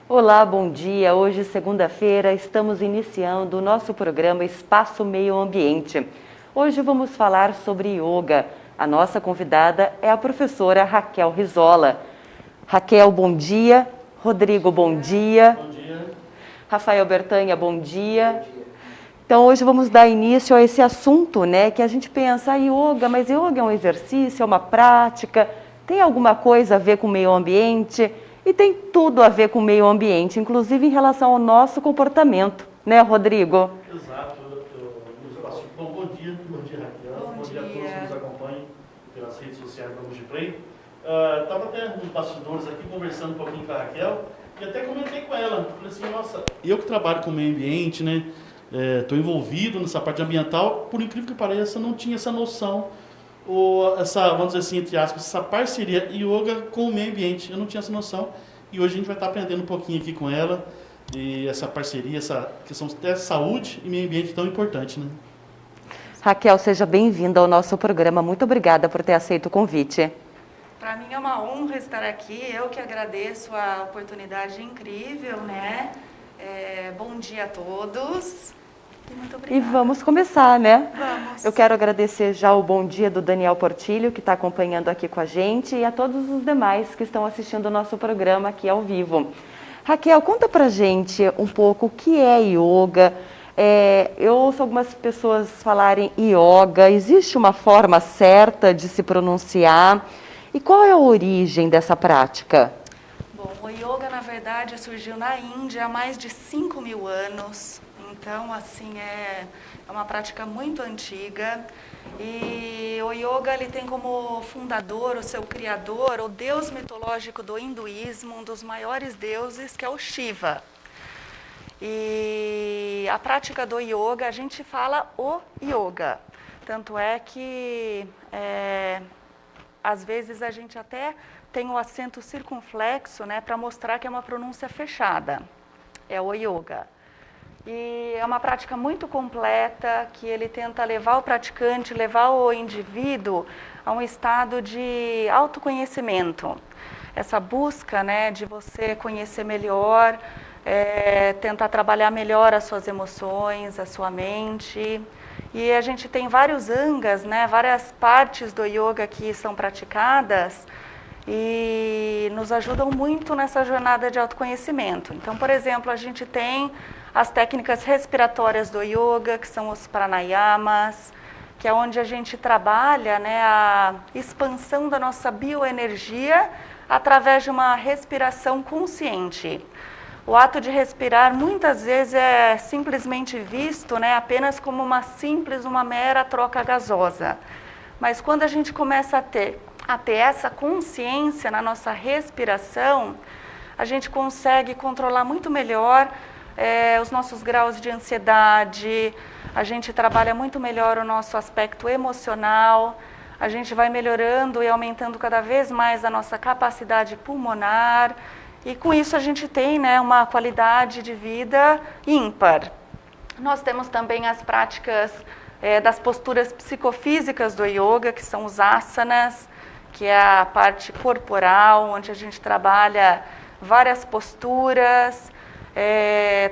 Olá, bom dia. Hoje, segunda-feira, estamos iniciando o nosso programa Espaço Meio Ambiente. Hoje vamos falar sobre yoga. A nossa convidada é a professora Raquel Rizola. Raquel, bom dia. Rodrigo, bom dia. Bom dia. Rafael Bertanha, bom dia. Então, hoje vamos dar início a esse assunto, né? Que a gente pensa, yoga, mas yoga é um exercício, é uma prática, tem alguma coisa a ver com o meio ambiente? E tem tudo a ver com o meio ambiente, inclusive em relação ao nosso comportamento, né, Rodrigo? Exato. Bom dia Raquel. Bom dia a todos que nos acompanham pelas redes sociais da Mujiplay. Estava até nos bastidores aqui conversando um pouquinho com a Raquel e até comentei com ela. Falei assim, nossa, eu que trabalho com o meio ambiente, né? Estou envolvido nessa parte ambiental, por incrível que pareça, não tinha essa noção, ou essa, vamos dizer assim, entre aspas, essa parceria yoga com o meio ambiente. Eu não tinha essa noção e hoje a gente vai estar aprendendo um pouquinho aqui com ela e essa parceria, essa questão de saúde e meio ambiente tão importante, né? Raquel, seja bem-vinda ao nosso programa. Muito obrigada por ter aceito o convite. Para mim é uma honra estar aqui. Eu que agradeço a oportunidade incrível, né? Bom dia a todos. E muito obrigada. E vamos começar, né? Vamos. Eu quero agradecer já o bom dia do Daniel Portilho, que está acompanhando aqui com a gente, e a todos os demais que estão assistindo o nosso programa aqui ao vivo. Raquel, conta pra gente um pouco o que é yoga. Eu ouço algumas pessoas falarem yoga. Existe uma forma certa de se pronunciar? E qual é a origem dessa prática? Bom, o yoga, na verdade, surgiu na Índia há mais de 5.000 anos. Então, assim, é uma prática muito antiga. E o yoga, ele tem como fundador, o seu criador, o deus mitológico do hinduísmo, um dos maiores deuses, que é o Shiva. E a prática do yoga, a gente fala o yoga. Tanto é que, às vezes, a gente até tem o acento circunflexo, né, para mostrar que é uma pronúncia fechada. É o yoga. E é uma prática muito completa, que ele tenta levar o praticante, levar o indivíduo a um estado de autoconhecimento. Essa busca, né, de você conhecer melhor, tentar trabalhar melhor as suas emoções, a sua mente. E a gente tem vários angas, né, várias partes do yoga que são praticadas e nos ajudam muito nessa jornada de autoconhecimento. Então, por exemplo, a gente tem as técnicas respiratórias do yoga, que são os pranayamas, que é onde a gente trabalha, né, a expansão da nossa bioenergia através de uma respiração consciente. O ato de respirar muitas vezes é simplesmente visto, né, apenas como uma mera troca gasosa. Mas quando a gente começa a ter essa consciência na nossa respiração, a gente consegue controlar muito melhor os nossos graus de ansiedade, a gente trabalha muito melhor o nosso aspecto emocional, a gente vai melhorando e aumentando cada vez mais a nossa capacidade pulmonar, e com isso a gente tem, né, uma qualidade de vida ímpar. Nós temos também as práticas das posturas psicofísicas do yoga, que são os asanas, que é a parte corporal, onde a gente trabalha várias posturas,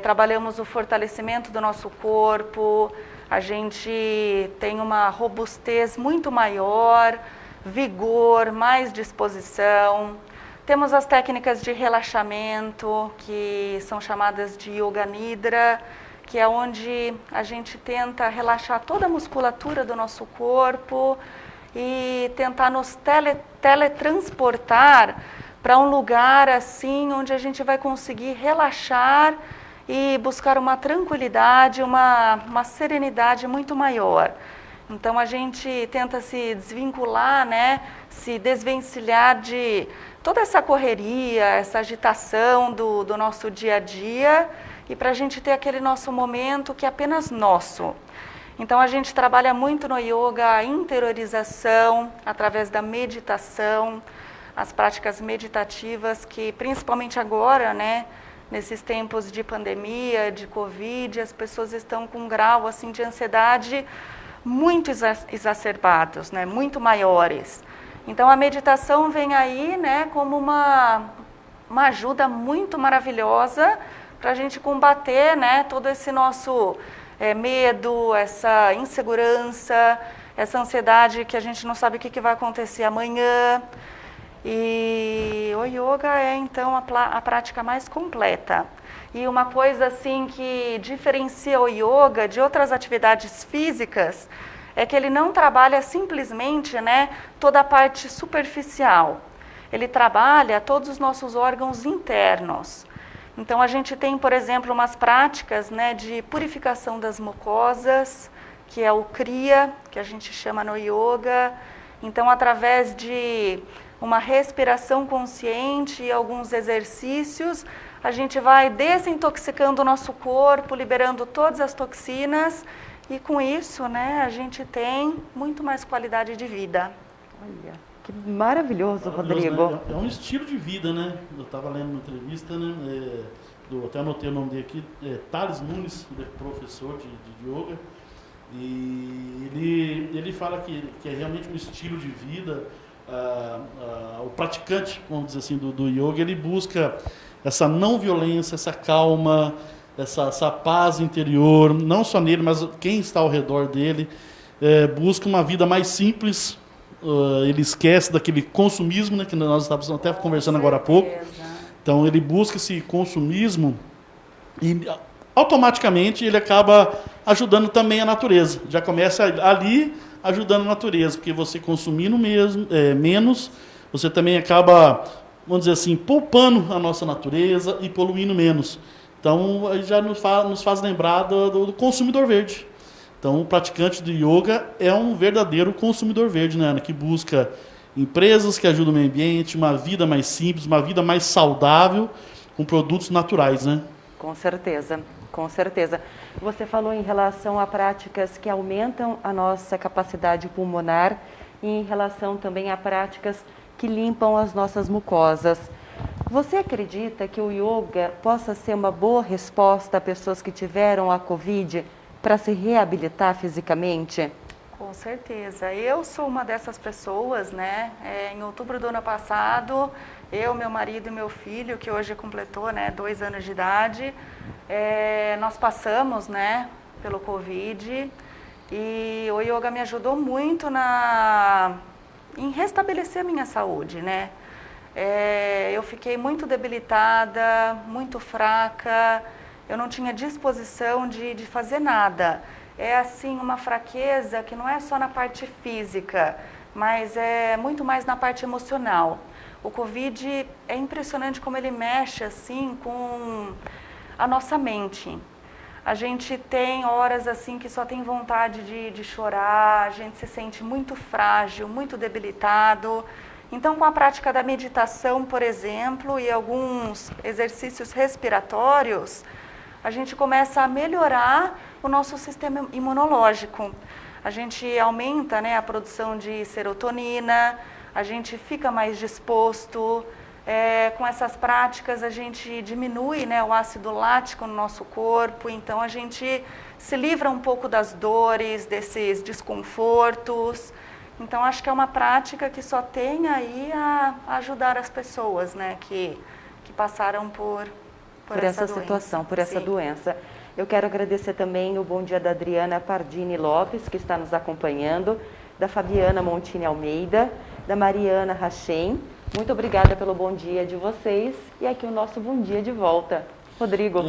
trabalhamos o fortalecimento do nosso corpo, a gente tem uma robustez muito maior, vigor, mais disposição. Temos as técnicas de relaxamento, que são chamadas de Yoga Nidra, que é onde a gente tenta relaxar toda a musculatura do nosso corpo e tentar nos teletransportar para um lugar assim onde a gente vai conseguir relaxar e buscar uma tranquilidade, uma serenidade muito maior. Então a gente tenta se desvincular, né, se desvencilhar de toda essa correria, essa agitação do nosso dia a dia, e para a gente ter aquele nosso momento que é apenas nosso. Então a gente trabalha muito no yoga a interiorização através da meditação, as práticas meditativas que principalmente agora, né, nesses tempos de pandemia, de Covid, as pessoas estão com um grau assim de ansiedade muito exacerbados, né, muito maiores. Então a meditação vem aí, né, como uma uma ajuda muito maravilhosa para a gente combater, né, todo esse nosso medo, essa insegurança, essa ansiedade que a gente não sabe o que vai acontecer amanhã. E o yoga é, então, a prática mais completa. E uma coisa assim que diferencia o yoga de outras atividades físicas é que ele não trabalha simplesmente, né, toda a parte superficial. Ele trabalha todos os nossos órgãos internos. Então, a gente tem, por exemplo, umas práticas, né, de purificação das mucosas, que é o Kriya, que a gente chama no yoga. Então, através de uma respiração consciente e alguns exercícios, a gente vai desintoxicando o nosso corpo, liberando todas as toxinas, e com isso, né, a gente tem muito mais qualidade de vida. Olha, que maravilhoso, Rodrigo. Né? É um estilo de vida, né? Eu estava lendo uma entrevista, né? Até anotei o nome dele aqui, Thales Nunes, professor de yoga, e ele fala que é realmente um estilo de vida. O praticante, vamos dizer assim, do yoga, ele busca essa não violência, essa calma, essa paz interior, não só nele, mas quem está ao redor dele, busca uma vida mais simples. Ele esquece daquele consumismo, né, que nós estávamos até conversando agora há pouco. Então ele busca esse consumismo e automaticamente ele acaba ajudando também a natureza. Já começa ali ajudando a natureza, porque você consumindo menos, você também acaba, vamos dizer assim, poupando a nossa natureza e poluindo menos. Então, já nos faz lembrar do consumidor verde. Então, o praticante de yoga é um verdadeiro consumidor verde, né, Ana? Que busca empresas que ajudam o meio ambiente, uma vida mais simples, uma vida mais saudável, com produtos naturais, né? Com certeza, com certeza. Você falou em relação a práticas que aumentam a nossa capacidade pulmonar e em relação também a práticas que limpam as nossas mucosas. Você acredita que o yoga possa ser uma boa resposta a pessoas que tiveram a Covid para se reabilitar fisicamente? Com certeza. Eu sou uma dessas pessoas, né? Em outubro do ano passado, eu, meu marido e meu filho, que hoje completou, né, 2 anos de idade, nós passamos, né, pelo Covid, e o yoga me ajudou muito em restabelecer a minha saúde, né? Eu fiquei muito debilitada, muito fraca, eu não tinha disposição de fazer nada. É assim uma fraqueza que não é só na parte física, mas é muito mais na parte emocional. O Covid é impressionante como ele mexe assim com a nossa mente. A gente tem horas assim que só tem vontade de chorar, a gente se sente muito frágil, muito debilitado. Então, com a prática da meditação, por exemplo, e alguns exercícios respiratórios, a gente começa a melhorar o nosso sistema imunológico. A gente aumenta, né, a produção de serotonina, a gente fica mais disposto. Com essas práticas, a gente diminui, né, o ácido lático no nosso corpo, então a gente se livra um pouco das dores, desses desconfortos. Então, acho que é uma prática que só tem aí a ajudar as pessoas, né, que passaram por essa situação, por essa doença. Eu quero agradecer também o bom dia da Adriana Pardini Lopes, que está nos acompanhando, da Fabiana Montini Almeida, da Mariana Rachem. Muito obrigada pelo bom dia de vocês e aqui o nosso bom dia de volta. Rodrigo.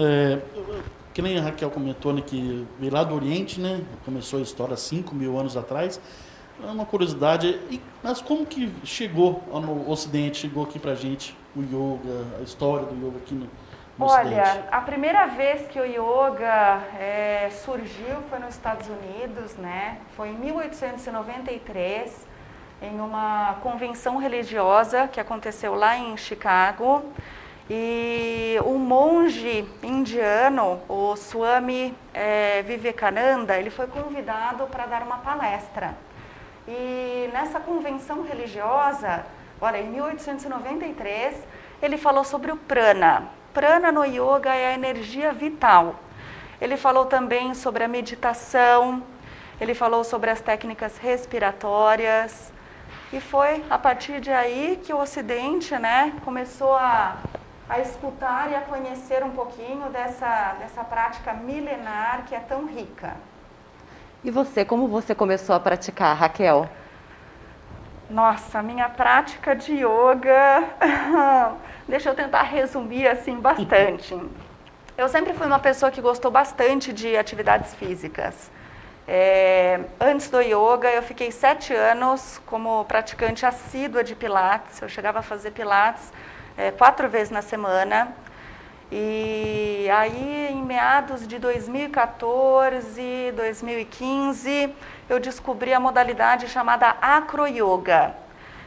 Que nem a Raquel comentou, né, que veio lá do Oriente, né, começou a história há 5.000 anos atrás. É uma curiosidade, mas como que chegou no Ocidente, chegou aqui pra gente o yoga, a história do yoga aqui no Ocidente? Olha, a primeira vez que o yoga surgiu foi nos Estados Unidos, né? Foi em 1893, em uma convenção religiosa que aconteceu lá em Chicago. E um monge indiano, o Swami Vivekananda, ele foi convidado para dar uma palestra. E nessa convenção religiosa, olha, em 1893, ele falou sobre o prana. Prana no yoga é a energia vital. Ele falou também sobre a meditação, ele falou sobre as técnicas respiratórias. E foi a partir de aí que o Ocidente, né, começou a a escutar e a conhecer um pouquinho dessa prática milenar que é tão rica. E você, como você começou a praticar, Raquel? Nossa, a minha prática de yoga, deixa eu tentar resumir assim bastante. Eu sempre fui uma pessoa que gostou bastante de atividades físicas. Antes do yoga, eu fiquei 7 anos como praticante assídua de Pilates. Eu chegava a fazer Pilates 4 vezes na semana. E aí, em meados de 2014, 2015, eu descobri a modalidade chamada acroyoga,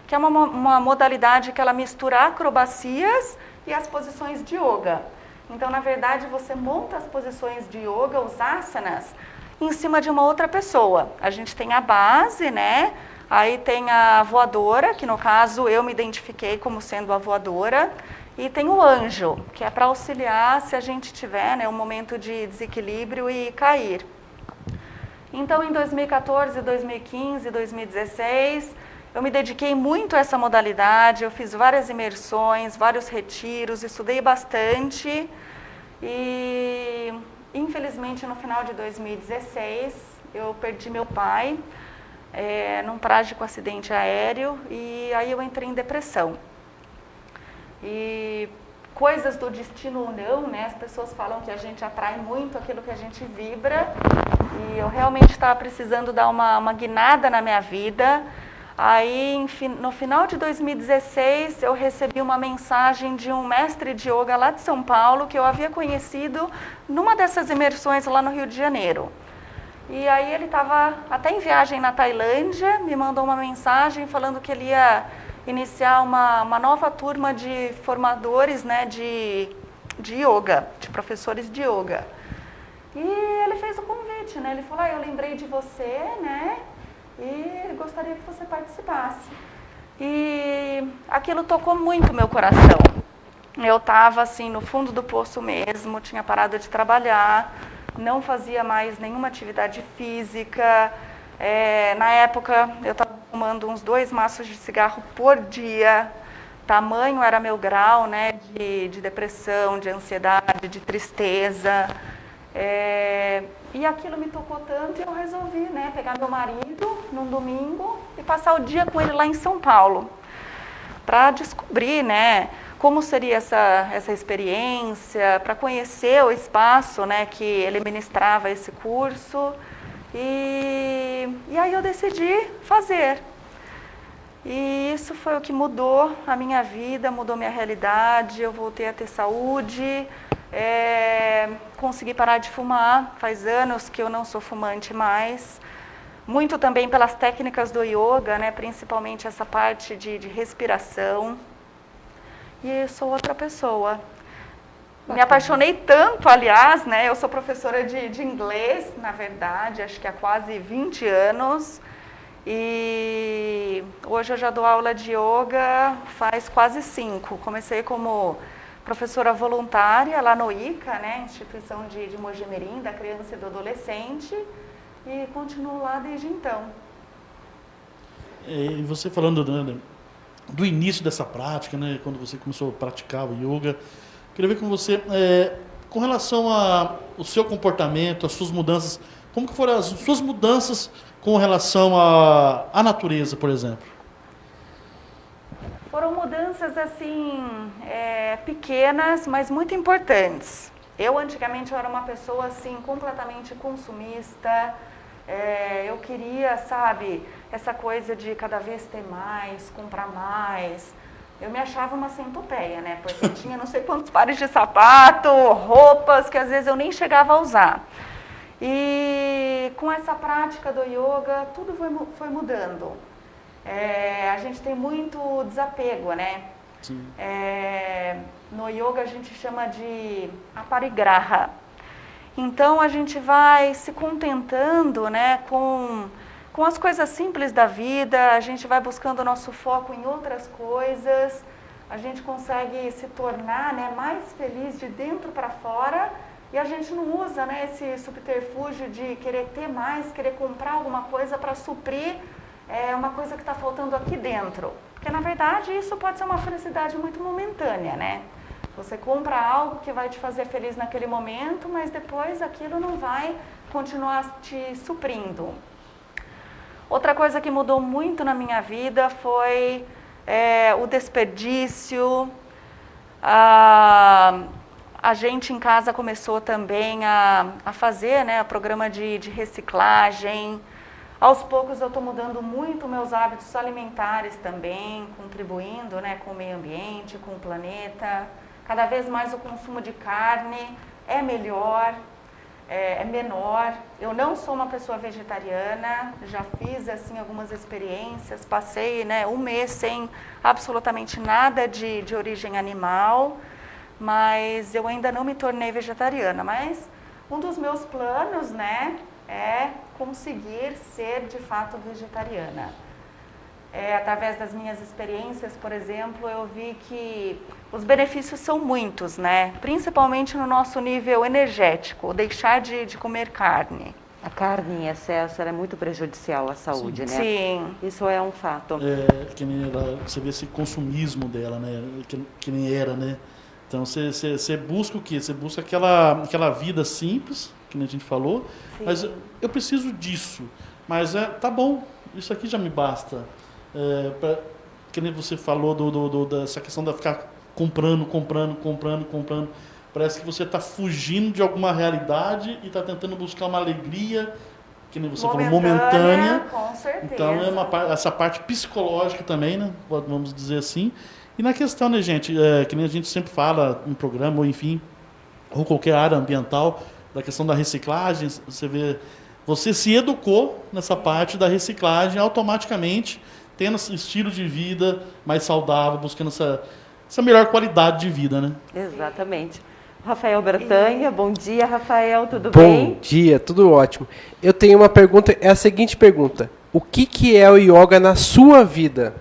que é uma modalidade que ela mistura acrobacias e as posições de yoga. Então, na verdade, você monta as posições de yoga, os asanas, em cima de uma outra pessoa. A gente tem a base, né? Aí tem a voadora, que no caso eu me identifiquei como sendo a voadora. E tem o anjo, que é para auxiliar se a gente tiver, né, um momento de desequilíbrio e cair. Então, em 2014, 2015, 2016, eu me dediquei muito a essa modalidade, eu fiz várias imersões, vários retiros, estudei bastante e, infelizmente, no final de 2016, eu perdi meu pai num trágico acidente aéreo e aí eu entrei em depressão. E coisas do destino ou não, né? As pessoas falam que a gente atrai muito aquilo que a gente vibra. E eu realmente estava precisando dar uma guinada na minha vida. Aí, no final de 2016, eu recebi uma mensagem de um mestre de yoga lá de São Paulo, que eu havia conhecido numa dessas imersões lá no Rio de Janeiro. E aí ele estava até em viagem na Tailândia, me mandou uma mensagem falando que ele ia iniciar uma nova turma de formadores, né, de yoga, de professores de yoga. E ele fez o convite, né? Ele falou, eu lembrei de você, né? E gostaria que você participasse. E aquilo tocou muito meu coração. Eu estava assim no fundo do poço mesmo, tinha parado de trabalhar, não fazia mais nenhuma atividade física. Na época eu estava fumando uns 2 maços de cigarro por dia. Tamanho era meu grau, né, de depressão, de ansiedade, de tristeza. E aquilo me tocou tanto e eu resolvi, né, pegar meu marido num domingo e passar o dia com ele lá em São Paulo, para descobrir, né, como seria essa experiência, para conhecer o espaço, né, que ele ministrava esse curso. E aí eu decidi fazer. E isso foi o que mudou a minha vida, mudou minha realidade. Eu voltei a ter saúde, consegui parar de fumar. Faz anos que eu não sou fumante mais. Muito também pelas técnicas do yoga, né? Principalmente essa parte de respiração. E eu sou outra pessoa. Me apaixonei tanto, aliás, né? Eu sou professora de inglês, na verdade, acho que há quase 20 anos. E hoje eu já dou aula de yoga faz quase 5. Comecei como professora voluntária lá no ICA, né? Instituição de Mojimirim, da criança e do adolescente. E continuo lá desde então. E você falando do início dessa prática, né? Quando você começou a praticar o yoga, queria ver com você, com relação ao seu comportamento, as suas mudanças, como que foram as suas mudanças com relação à natureza, por exemplo? Foram mudanças, assim, pequenas, mas muito importantes. Eu, antigamente, eu era uma pessoa, assim, completamente consumista. Eu queria, sabe, essa coisa de cada vez ter mais, comprar mais. Eu me achava uma centopeia, né? Porque tinha não sei quantos pares de sapato, roupas que às vezes eu nem chegava a usar. E com essa prática do yoga, tudo foi mudando. A gente tem muito desapego, né? Sim. No yoga a gente chama de aparigraha. Então a gente vai se contentando, né, com as coisas simples da vida, a gente vai buscando o nosso foco em outras coisas, a gente consegue se tornar, né, mais feliz de dentro para fora e a gente não usa, né, esse subterfúgio de querer ter mais, querer comprar alguma coisa para suprir uma coisa que está faltando aqui dentro. Porque na verdade isso pode ser uma felicidade muito momentânea, né? Você compra algo que vai te fazer feliz naquele momento, mas depois aquilo não vai continuar te suprindo. Outra coisa que mudou muito na minha vida foi o desperdício. A gente em casa começou também a fazer, né, o programa de reciclagem. Aos poucos eu estou mudando muito meus hábitos alimentares também, contribuindo, né, com o meio ambiente, com o planeta. Cada vez mais o consumo de carne é melhor, é menor. Eu não sou uma pessoa vegetariana, já fiz assim algumas experiências, passei, né, um mês sem absolutamente nada de origem animal, mas eu ainda não me tornei vegetariana. Mas um dos meus planos, né, é conseguir ser de fato vegetariana. Através das minhas experiências, por exemplo, eu vi que os benefícios são muitos, né? Principalmente no nosso nível energético, deixar de comer carne. A carne em excesso ela é muito prejudicial à saúde, né? Sim. Isso é um fato. Que nem você vê esse consumismo dela, né? Que nem era, né? Então você busca o quê? Você busca aquela vida simples, que nem a gente falou, sim, mas eu preciso disso. Mas tá bom, isso aqui já me basta. Que nem você falou dessa questão de ficar comprando. Parece que você está fugindo de alguma realidade e está tentando buscar uma alegria, que nem você falou, momentânea. Com certeza. Então essa parte psicológica também, né? Vamos dizer assim. E na questão, né, gente, que nem a gente sempre fala no programa, ou enfim, ou qualquer área ambiental, da questão da reciclagem, você vê, você se educou nessa parte da reciclagem automaticamente, tendo esse estilo de vida mais saudável, buscando essa melhor qualidade de vida, né? Exatamente. Rafael Bertanha, bom dia, Rafael, tudo bem? Bom dia, tudo ótimo. Eu tenho uma pergunta, é a seguinte pergunta: o que é o yoga na sua vida?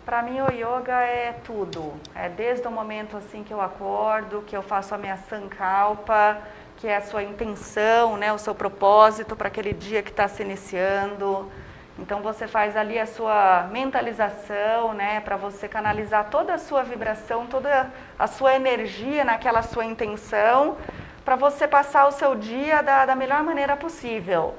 Para mim o yoga é tudo. É desde o momento assim que eu acordo, que eu faço a minha sankalpa, que é a sua intenção, né, o seu propósito para aquele dia que está se iniciando. Então você faz ali a sua mentalização, né, para você canalizar toda a sua vibração, toda a sua energia naquela sua intenção, para você passar o seu dia da melhor maneira possível.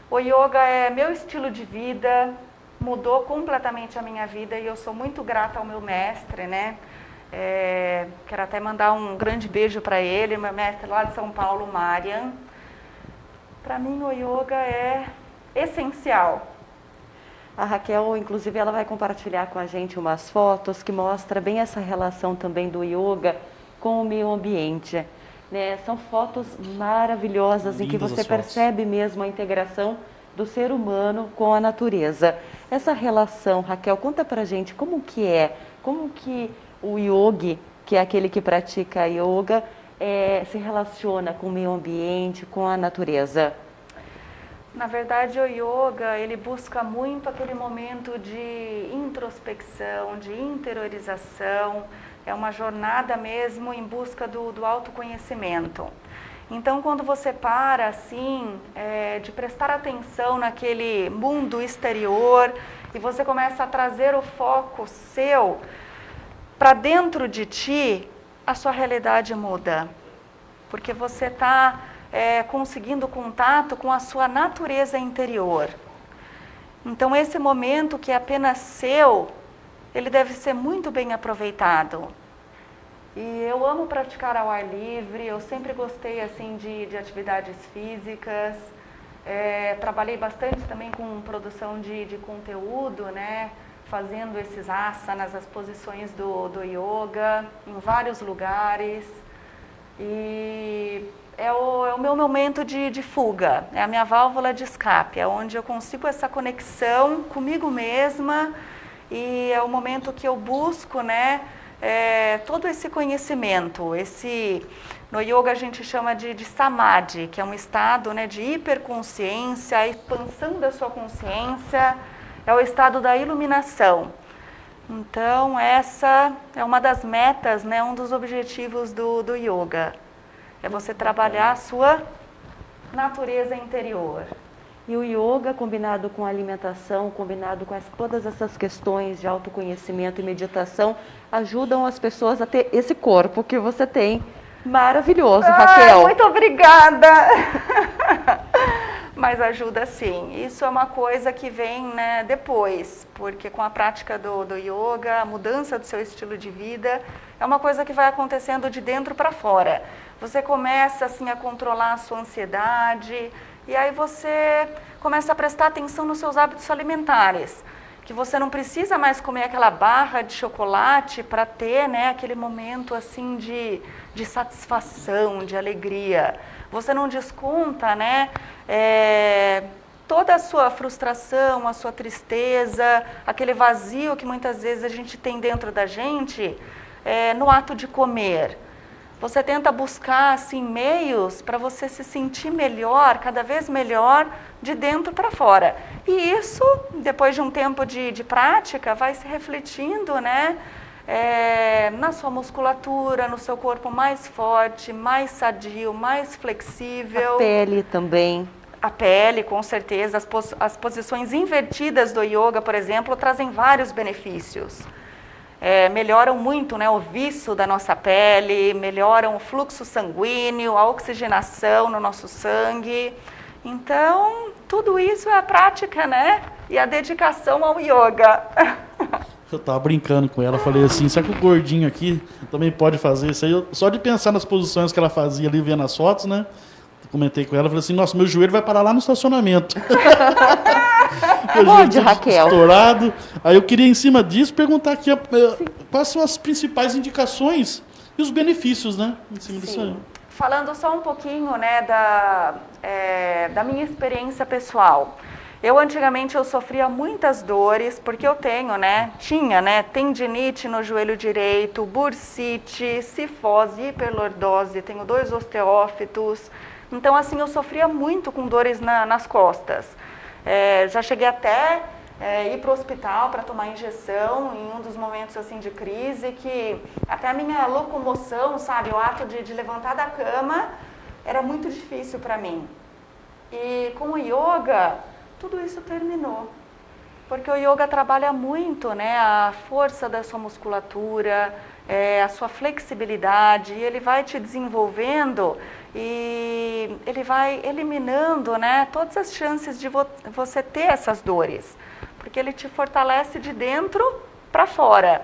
O yoga é meu estilo de vida, mudou completamente a minha vida e eu sou muito grata ao meu mestre, né? Quero até mandar um grande beijo para ele, meu mestre lá de São Paulo, Marian. Para mim o yoga é essencial. A Raquel, inclusive, ela vai compartilhar com a gente umas fotos que mostram bem essa relação também do yoga com o meio ambiente, né? São fotos maravilhosas em que você percebe mesmo a integração do ser humano com a natureza. Essa relação, Raquel, conta pra gente como que o yogi, que é aquele que pratica yoga, se relaciona com o meio ambiente, com a natureza. Na verdade, o yoga, ele busca muito aquele momento de introspecção, de interiorização, é uma jornada mesmo em busca do autoconhecimento. Então, quando você para, assim, de prestar atenção naquele mundo exterior e você começa a trazer o foco seu para dentro de ti, a sua realidade muda. Porque você está conseguindo contato com a sua natureza interior. Então, esse momento que é apenas seu, ele deve ser muito bem aproveitado. E eu amo praticar ao ar livre, eu sempre gostei assim de atividades físicas, trabalhei bastante também com produção de conteúdo, né? Fazendo esses asanas, as posições do yoga, em vários lugares. E é o meu momento de fuga, é a minha válvula de escape, é onde eu consigo essa conexão comigo mesma e é o momento que eu busco, né? Todo esse conhecimento, no yoga a gente chama de samadhi, que é um estado, né, de hiperconsciência, a expansão da sua consciência, é o estado da iluminação. Então essa é uma das metas, né, um dos objetivos do yoga, é você trabalhar a sua natureza interior. E o yoga, combinado com a alimentação, combinado com todas essas questões de autoconhecimento e meditação, ajudam as pessoas a ter esse corpo que você tem maravilhoso, Raquel. Muito obrigada! Mas ajuda sim. Isso é uma coisa que vem, né, depois, porque com a prática do yoga, a mudança do seu estilo de vida, é uma coisa que vai acontecendo de dentro para fora. Você começa assim a controlar a sua ansiedade, e aí você começa a prestar atenção nos seus hábitos alimentares, que você não precisa mais comer aquela barra de chocolate para ter, né, aquele momento assim de satisfação, de alegria. Você não desconta, né, toda a sua frustração, a sua tristeza, aquele vazio que muitas vezes a gente tem dentro da gente no ato de comer. Você tenta buscar assim, meios para você se sentir melhor, cada vez melhor, de dentro para fora. E isso, depois de um tempo de prática, vai se refletindo, né, na sua musculatura, no seu corpo mais forte, mais sadio, mais flexível. A pele também. A pele, com certeza. As posições invertidas do yoga, por exemplo, trazem vários benefícios. Melhoram muito, né, o viço da nossa pele, melhoram o fluxo sanguíneo, a oxigenação no nosso sangue. Então, tudo isso é a prática, né, e a dedicação ao yoga. Eu tava brincando com ela, falei assim, será que o gordinho aqui também pode fazer isso aí? Só de pensar nas posições que ela fazia ali, vendo as fotos, né? Comentei com ela, falei assim, nossa, meu joelho vai parar lá no estacionamento. Onde, Raquel? Estourado. Aí eu queria, em cima disso, perguntar aqui quais são as principais indicações e os benefícios, né? Em cima disso aí. Falando só um pouquinho, né, da minha experiência pessoal. Eu, antigamente, eu sofria muitas dores, porque eu tinha, tendinite no joelho direito, bursite, cifose, hiperlordose, tenho 2 osteófitos. Então, assim, eu sofria muito com dores nas costas. Já cheguei até ir para o hospital para tomar injeção em um dos momentos assim de crise, que até a minha locomoção, sabe, o ato de levantar da cama era muito difícil para mim. E com o yoga, tudo isso terminou. Porque o yoga trabalha muito, né, a força da sua musculatura, a sua flexibilidade, e ele vai te desenvolvendo e ele vai eliminando, né, todas as chances de você ter essas dores, porque ele te fortalece de dentro para fora.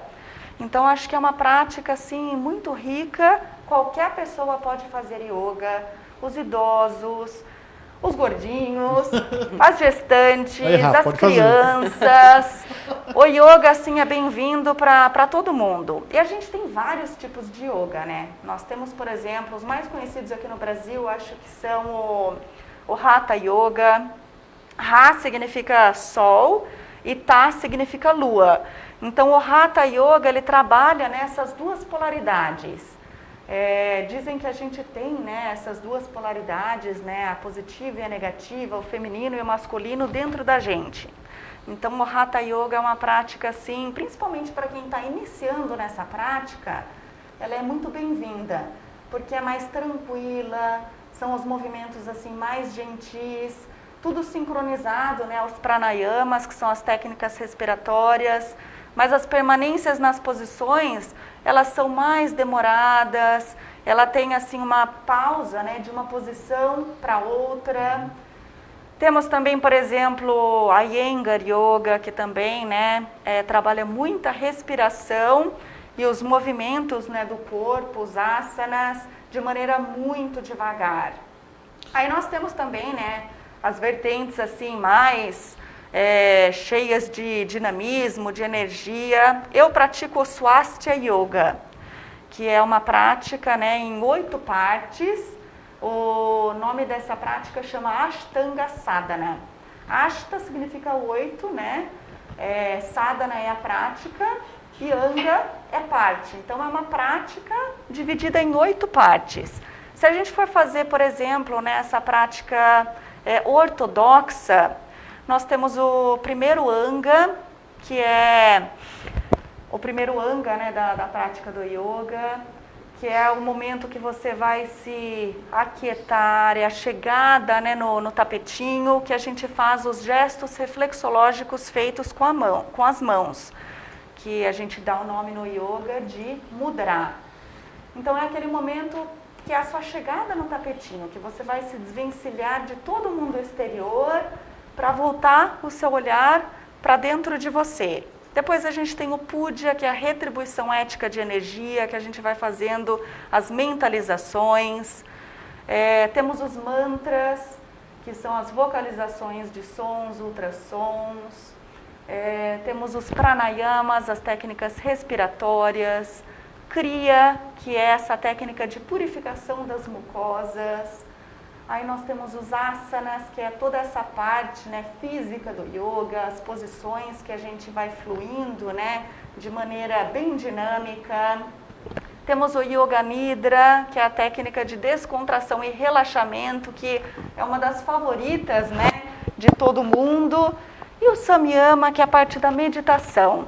Então, acho que é uma prática assim, muito rica, qualquer pessoa pode fazer yoga, os idosos, os gordinhos, as gestantes, as crianças. O yoga, assim, é bem-vindo para todo mundo. E a gente tem vários tipos de yoga, né? Nós temos, por exemplo, os mais conhecidos aqui no Brasil, acho que são o Hatha Yoga. Ha significa sol e Ta significa lua. Então, o Hatha Yoga, ele trabalha nessas duas polaridades. Dizem que a gente tem, né, essas duas polaridades, né, a positiva e a negativa, o feminino e o masculino dentro da gente. Então, o Hatha Yoga é uma prática, assim, principalmente para quem está iniciando nessa prática, ela é muito bem-vinda, porque é mais tranquila, são os movimentos assim mais gentis, tudo sincronizado, né, aos pranayamas, que são as técnicas respiratórias, mas as permanências nas posições, elas são mais demoradas, ela tem assim uma pausa, né, de uma posição para outra. Temos também, por exemplo, a Iyengar Yoga, que também, né, trabalha muita respiração e os movimentos, né, do corpo, os asanas, de maneira muito devagar. Aí nós temos também, né, as vertentes assim mais cheias de dinamismo, de energia. Eu pratico o Swastika Yoga, que é uma prática, né, em 8 partes. O nome dessa prática chama Ashtanga Sadhana. Ashta significa 8, né? Sadhana é a prática e Anga é parte. Então, é uma prática dividida em 8 partes. Se a gente for fazer, por exemplo, né, essa prática ortodoxa, nós temos o primeiro Anga, que é o primeiro Anga, né, da prática do yoga, que é o momento que você vai se aquietar, é a chegada, né, no tapetinho, que a gente faz os gestos reflexológicos feitos com a mão, com as mãos, que a gente dá o nome no yoga de mudra. Então é aquele momento que é a sua chegada no tapetinho, que você vai se desvencilhar de todo o mundo exterior para voltar o seu olhar para dentro de você. Depois a gente tem o puja, que é a retribuição ética de energia, que a gente vai fazendo as mentalizações. Temos os mantras, que são as vocalizações de sons, ultrassons. Temos os pranayamas, as técnicas respiratórias. Kriya, que é essa técnica de purificação das mucosas. Aí nós temos os asanas, que é toda essa parte, né, física do yoga, as posições que a gente vai fluindo, né, de maneira bem dinâmica. Temos o Yoga Nidra, que é a técnica de descontração e relaxamento, que é uma das favoritas, né, de todo mundo. E o Samyama, que é a parte da meditação,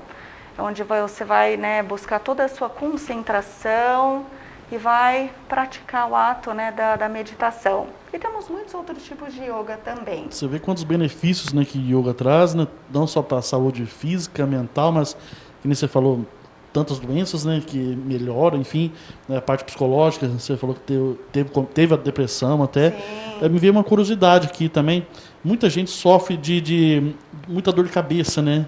onde você vai, né, buscar toda a sua concentração e vai praticar o ato, né, da meditação. E temos muitos outros tipos de yoga também. Você vê quantos benefícios, né, que yoga traz, né, não só para a saúde física, mental, mas, como você falou, tantas doenças, né, que melhoram, enfim, né, a parte psicológica, você falou que teve a depressão até. Me veio uma curiosidade aqui também, muita gente sofre de muita dor de cabeça, né?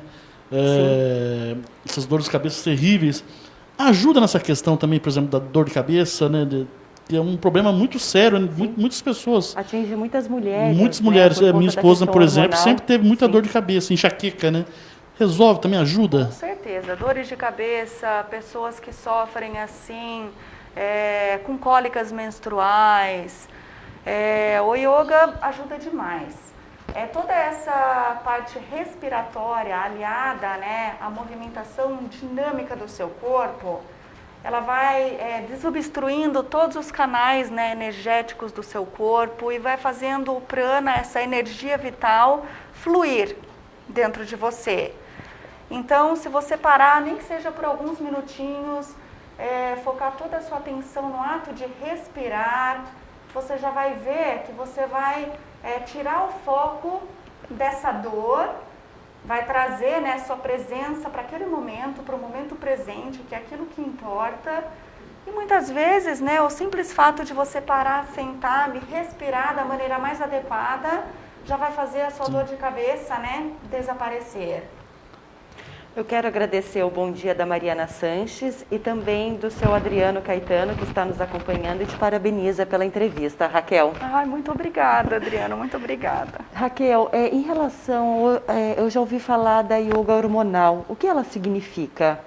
Essas dores de cabeça terríveis. Ajuda nessa questão também, por exemplo, da dor de cabeça, né? Que é um problema muito sério, né? Muitas pessoas. Atinge muitas mulheres. Muitas mulheres. Né? Minha esposa, por exemplo, hormonal. sempre teve muita dor de cabeça, enxaqueca, né? Resolve, também ajuda? Com certeza. Dores de cabeça, pessoas que sofrem assim, com cólicas menstruais. O yoga ajuda demais. Toda essa parte respiratória aliada, né, à movimentação dinâmica do seu corpo, ela vai desobstruindo todos os canais, né, energéticos do seu corpo e vai fazendo o prana, essa energia vital, fluir dentro de você. Então, se você parar, nem que seja por alguns minutinhos, focar toda a sua atenção no ato de respirar, você já vai ver que você vai tirar o foco dessa dor, vai trazer, né, sua presença para aquele momento, para o momento presente, que é aquilo que importa. E muitas vezes, né, o simples fato de você parar, sentar e respirar da maneira mais adequada, já vai fazer a sua dor de cabeça, né, desaparecer. Eu quero agradecer o bom dia da Mariana Sanches e também do seu Adriano Caetano, que está nos acompanhando e te parabeniza pela entrevista, Raquel. Ai, muito obrigada, Adriano, muito obrigada. Raquel, em relação, eu já ouvi falar da yoga hormonal, o que ela significa?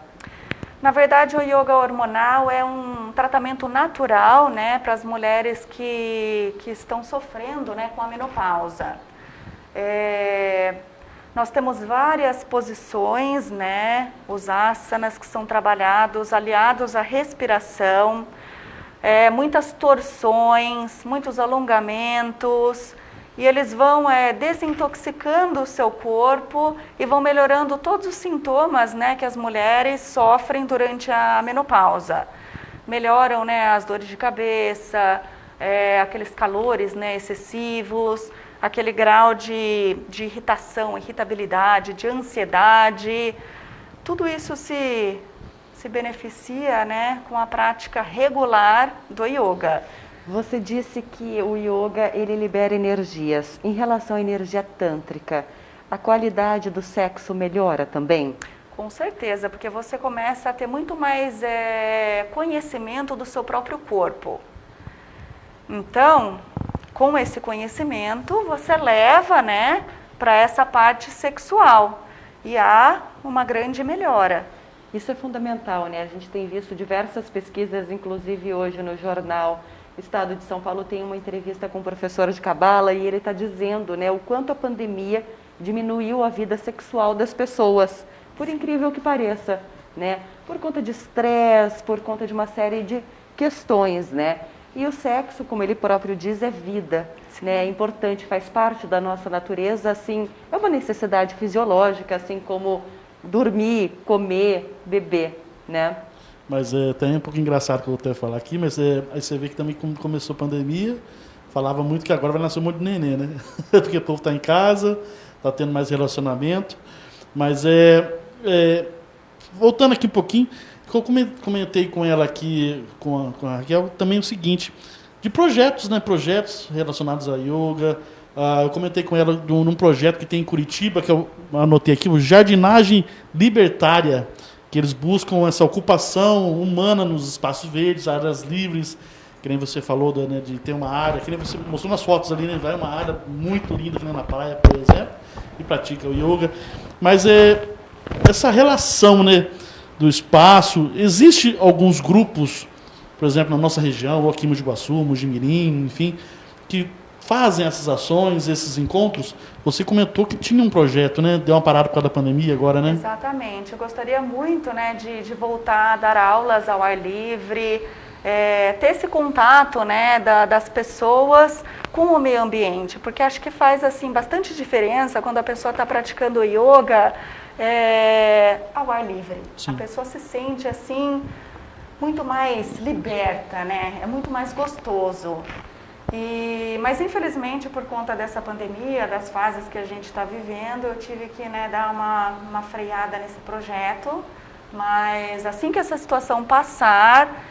Na verdade, o yoga hormonal é um tratamento natural, né, para as mulheres que estão sofrendo, né, com a menopausa. Nós temos várias posições, né, os asanas que são trabalhados, aliados à respiração, muitas torções, muitos alongamentos, e eles vão desintoxicando o seu corpo e vão melhorando todos os sintomas, né, que as mulheres sofrem durante a menopausa. Melhoram, né, as dores de cabeça, aqueles calores, né, excessivos, aquele grau de irritação, irritabilidade, de ansiedade. Tudo isso se beneficia, né, com a prática regular do yoga. Você disse que o yoga, ele libera energias. Em relação à energia tântrica, a qualidade do sexo melhora também? Com certeza, porque você começa a ter muito mais conhecimento do seu próprio corpo. Então, com esse conhecimento, você leva, né, para essa parte sexual e há uma grande melhora. Isso é fundamental, né? A gente tem visto diversas pesquisas, inclusive hoje no jornal Estado de São Paulo tem uma entrevista com um professor de cabala e ele está dizendo, né, o quanto a pandemia diminuiu a vida sexual das pessoas, por incrível que pareça, né? Por conta de estresse, por conta de uma série de questões, né? E o sexo, como ele próprio diz, é vida, né? É importante, faz parte da nossa natureza, assim, é uma necessidade fisiológica, assim como dormir, comer, beber, né? Mas é até um pouco engraçado que eu vou até falar aqui, mas aí você vê que também quando começou a pandemia, falava muito que agora vai nascer um monte de nenê, né? Porque o povo está em casa, está tendo mais relacionamento. Mas voltando aqui um pouquinho, eu comentei com ela aqui, com a Raquel, também o seguinte, de projetos, né? Projetos relacionados a yoga. Eu comentei com ela num projeto que tem em Curitiba, que eu anotei aqui, o Jardinagem Libertária, que eles buscam essa ocupação humana nos espaços verdes, áreas livres, que nem você falou, né, de ter uma área, que nem você mostrou nas fotos ali, né, vai uma área muito linda, que nem na praia, por exemplo, e pratica o yoga. Mas essa relação, né, do espaço, existe alguns grupos, por exemplo, na nossa região, ou aqui em Mogi Guaçu, Mojimirim, enfim, que fazem essas ações, esses encontros. Você comentou que tinha um projeto, né? Deu uma parada por causa da pandemia agora, né? Exatamente. Eu gostaria muito, né, de voltar a dar aulas ao ar livre, ter esse contato, né, das pessoas com o meio ambiente, porque acho que faz assim bastante diferença quando a pessoa está praticando yoga ao ar livre. Sim. A pessoa se sente assim muito mais liberta, né? É muito mais gostoso. Mas infelizmente por conta dessa pandemia, das fases que a gente está vivendo, eu tive que, né, dar uma freada nesse projeto, mas assim que essa situação passar,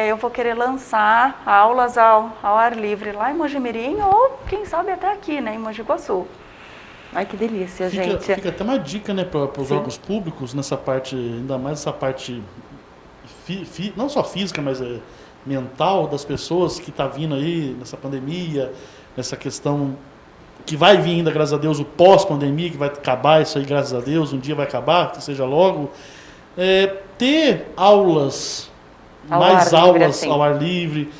eu vou querer lançar aulas ao ar livre lá em Mojimirim ou quem sabe até aqui, né, em Mogi Guaçu. Ai, que delícia, gente. Fica até uma dica, né, para os órgãos públicos nessa parte, ainda mais essa parte não só física, mas mental das pessoas que está vindo aí nessa pandemia, nessa questão que vai vir ainda, graças a Deus, o pós-pandemia, que vai acabar isso aí, graças a Deus, um dia vai acabar, que seja logo. Ter aulas, mais aulas ao ar livre,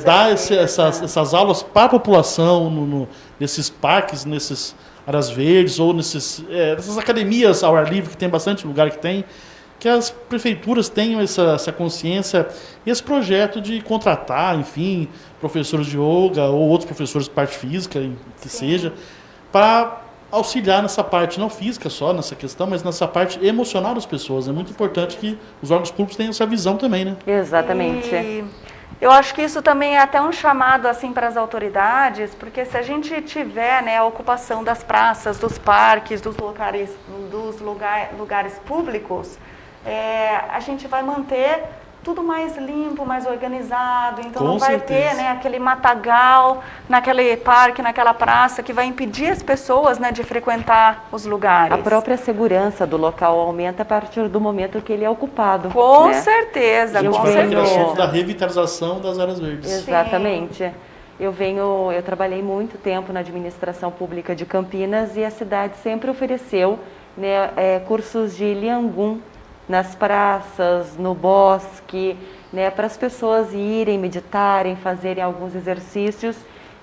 dar essas aulas para a população nesses parques, nessas áreas verdes, ou nessas academias ao ar livre, que tem bastante lugar que as prefeituras tenham essa consciência e esse projeto de contratar, enfim, professores de yoga ou outros professores de parte física, que seja, para auxiliar nessa parte, não física só, nessa questão, mas nessa parte emocional das pessoas. É muito importante que os órgãos públicos tenham essa visão também, né? Exatamente. E eu acho que isso também é até um chamado assim para as autoridades, porque se a gente tiver, né, a ocupação das praças, dos parques, dos lugares públicos, a gente vai manter tudo mais limpo, mais organizado, então não vai ter, né, aquele matagal naquele parque, naquela praça, que vai impedir as pessoas, né, de frequentar os lugares. A própria segurança do local aumenta a partir do momento que ele é ocupado. Com né? certeza, com certeza. assunto da revitalização das áreas verdes. Exatamente. Sim. Eu trabalhei muito tempo na administração pública de Campinas e a cidade sempre ofereceu, né, cursos de Liangun, nas praças, no bosque, né, para as pessoas irem, meditarem, fazerem alguns exercícios.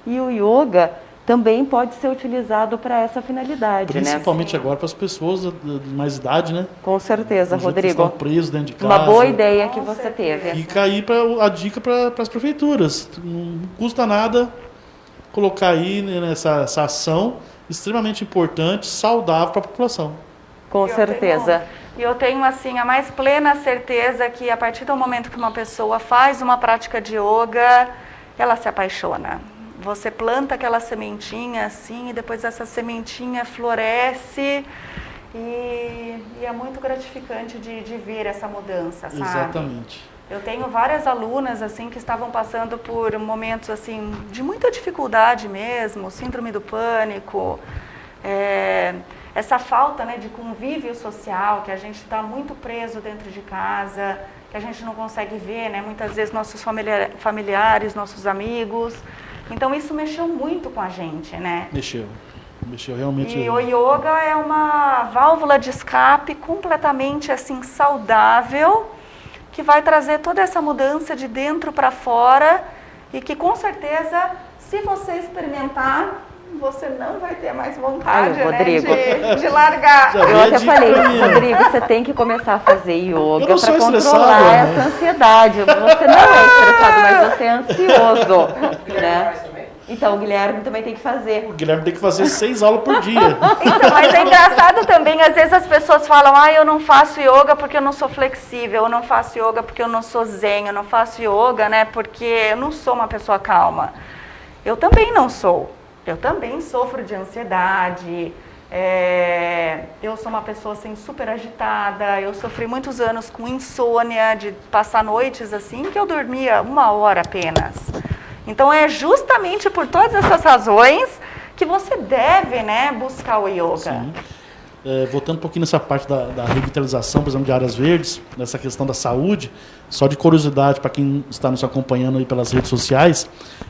E o yoga também pode ser utilizado para essa finalidade. Principalmente agora para as pessoas de mais idade, né? Com certeza, Rodrigo. Estão presos dentro de casa. Uma boa ideia que você teve. Fica aí a dica para as prefeituras. Não custa nada colocar aí nessa ação extremamente importante, saudável para a população. Com certeza. E eu tenho, assim, a mais plena certeza que a partir do momento que uma pessoa faz uma prática de yoga, ela se apaixona. Você planta aquela sementinha, assim, e depois essa sementinha floresce e é muito gratificante de ver essa mudança, sabe? Exatamente. Eu tenho várias alunas, assim, que estavam passando por momentos, assim, de muita dificuldade mesmo, síndrome do pânico, essa falta, né, de convívio social, que a gente está muito preso dentro de casa, que a gente não consegue ver, né, muitas vezes nossos familiares, nossos amigos. Então isso mexeu muito com a gente, né? Mexeu realmente. E o yoga é uma válvula de escape completamente assim saudável, que vai trazer toda essa mudança de dentro para fora e que com certeza, se você experimentar, você não vai ter mais vontade, Rodrigo, né, de largar. Eu até falei, Rodrigo, você tem que começar a fazer yoga para controlar essa ansiedade. Você não é estressado, mas você é ansioso. Né? Então, o Guilherme também tem que fazer. O Guilherme tem que fazer 6 aulas por dia. Então, mas é engraçado também, às vezes as pessoas falam, eu não faço yoga porque eu não sou flexível, eu não faço yoga porque eu não sou zen, eu não faço yoga, né, porque eu não sou uma pessoa calma. Eu também não sou. Eu também sofro de ansiedade, eu sou uma pessoa assim, super agitada, eu sofri muitos anos com insônia, de passar noites assim, que eu dormia 1 hora apenas. Então é justamente por todas essas razões que você deve, né, buscar o yoga. Sim. Voltando um pouquinho nessa parte da revitalização, por exemplo, de áreas verdes, nessa questão da saúde, só de curiosidade para quem está nos acompanhando aí pelas redes sociais,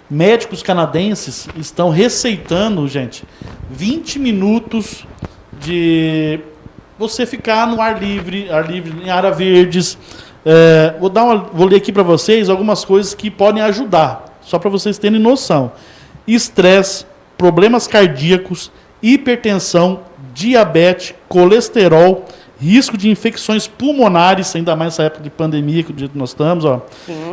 médicos canadenses estão receitando, gente, 20 minutos de você ficar no ar livre em áreas verdes. Vou ler aqui para vocês algumas coisas que podem ajudar, só para vocês terem noção. Estresse, problemas cardíacos, hipertensão, diabetes, colesterol, risco de infecções pulmonares, ainda mais nessa época de pandemia que nós estamos,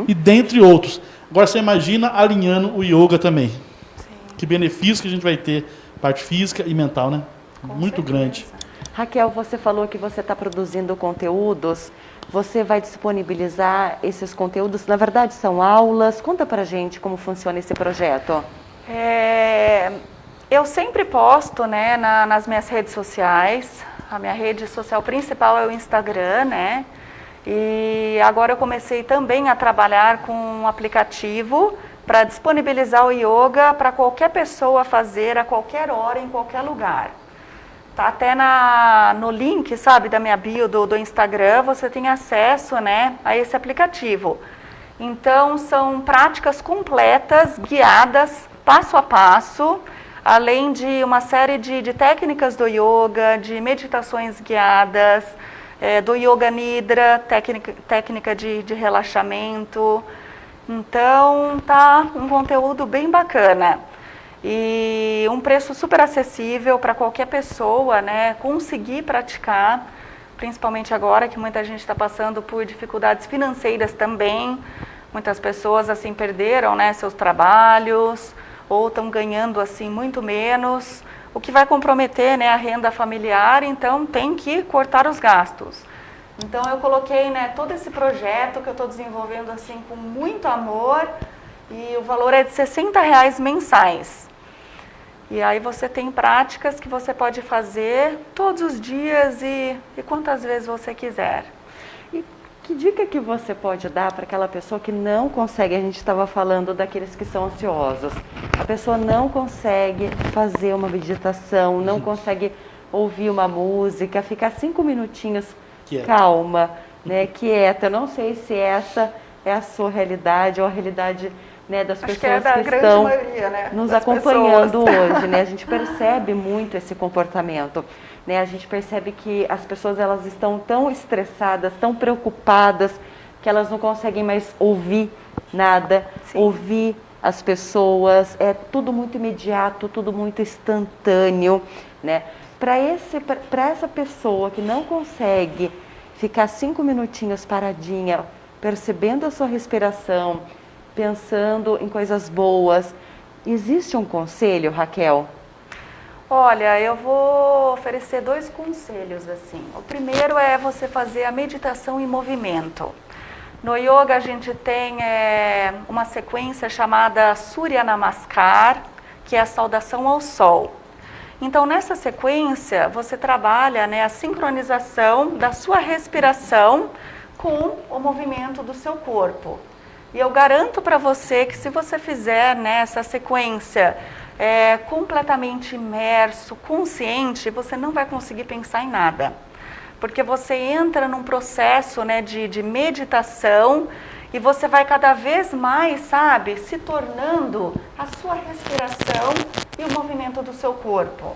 e dentre outros. Agora você imagina alinhando o yoga também. Sim. Que benefício que a gente vai ter, parte física e mental, né? Muito grande. Raquel, você falou que você está produzindo conteúdos. Você vai disponibilizar esses conteúdos? Na verdade, são aulas. Conta pra gente como funciona esse projeto. Eu sempre posto, né, nas minhas redes sociais. A minha rede social principal é o Instagram, né? E agora eu comecei também a trabalhar com um aplicativo para disponibilizar o yoga para qualquer pessoa fazer a qualquer hora, em qualquer lugar. Tá até no link, sabe, da minha bio do Instagram, você tem acesso, né, a esse aplicativo. Então, são práticas completas, guiadas, passo a passo, além de uma série de técnicas do yoga, de meditações guiadas, do Yoga Nidra, técnica de relaxamento. Então, tá um conteúdo bem bacana. E um preço super acessível para qualquer pessoa, né, conseguir praticar, principalmente agora que muita gente está passando por dificuldades financeiras também. Muitas pessoas assim perderam, né, seus trabalhos, ou estão ganhando assim muito menos, o que vai comprometer, né, a renda familiar, então tem que cortar os gastos. Então eu coloquei, né, todo esse projeto que eu estou desenvolvendo assim com muito amor, e o valor é de R$60 mensais. E aí você tem práticas que você pode fazer todos os dias e quantas vezes você quiser. Que dica que você pode dar para aquela pessoa que não consegue, a gente estava falando daqueles que são ansiosos, a pessoa não consegue fazer uma meditação, não consegue ouvir uma música, ficar 5 minutinhos calma, né, quieta. Eu não sei se essa é a sua realidade ou a realidade, né, das pessoas que estão maioria, né, nos acompanhando hoje, né? A gente percebe muito esse comportamento. Né, a gente percebe que as pessoas elas estão tão estressadas, tão preocupadas, que elas não conseguem mais ouvir nada, ouvir as pessoas, é tudo muito imediato, tudo muito instantâneo, né? Para essa pessoa que não consegue ficar 5 minutinhos paradinha, percebendo a sua respiração, pensando em coisas boas, existe um conselho, Raquel? Olha, eu vou oferecer 2 conselhos assim. O primeiro é você fazer a meditação em movimento. No yoga a gente tem uma sequência chamada Surya Namaskar, que é a saudação ao sol. Então nessa sequência você trabalha, né, a sincronização da sua respiração com o movimento do seu corpo. E eu garanto para você que se você fizer, né, essa sequência completamente imerso, consciente, você não vai conseguir pensar em nada. Porque você entra num processo, né, de meditação e você vai cada vez mais, sabe, se tornando a sua respiração e o movimento do seu corpo.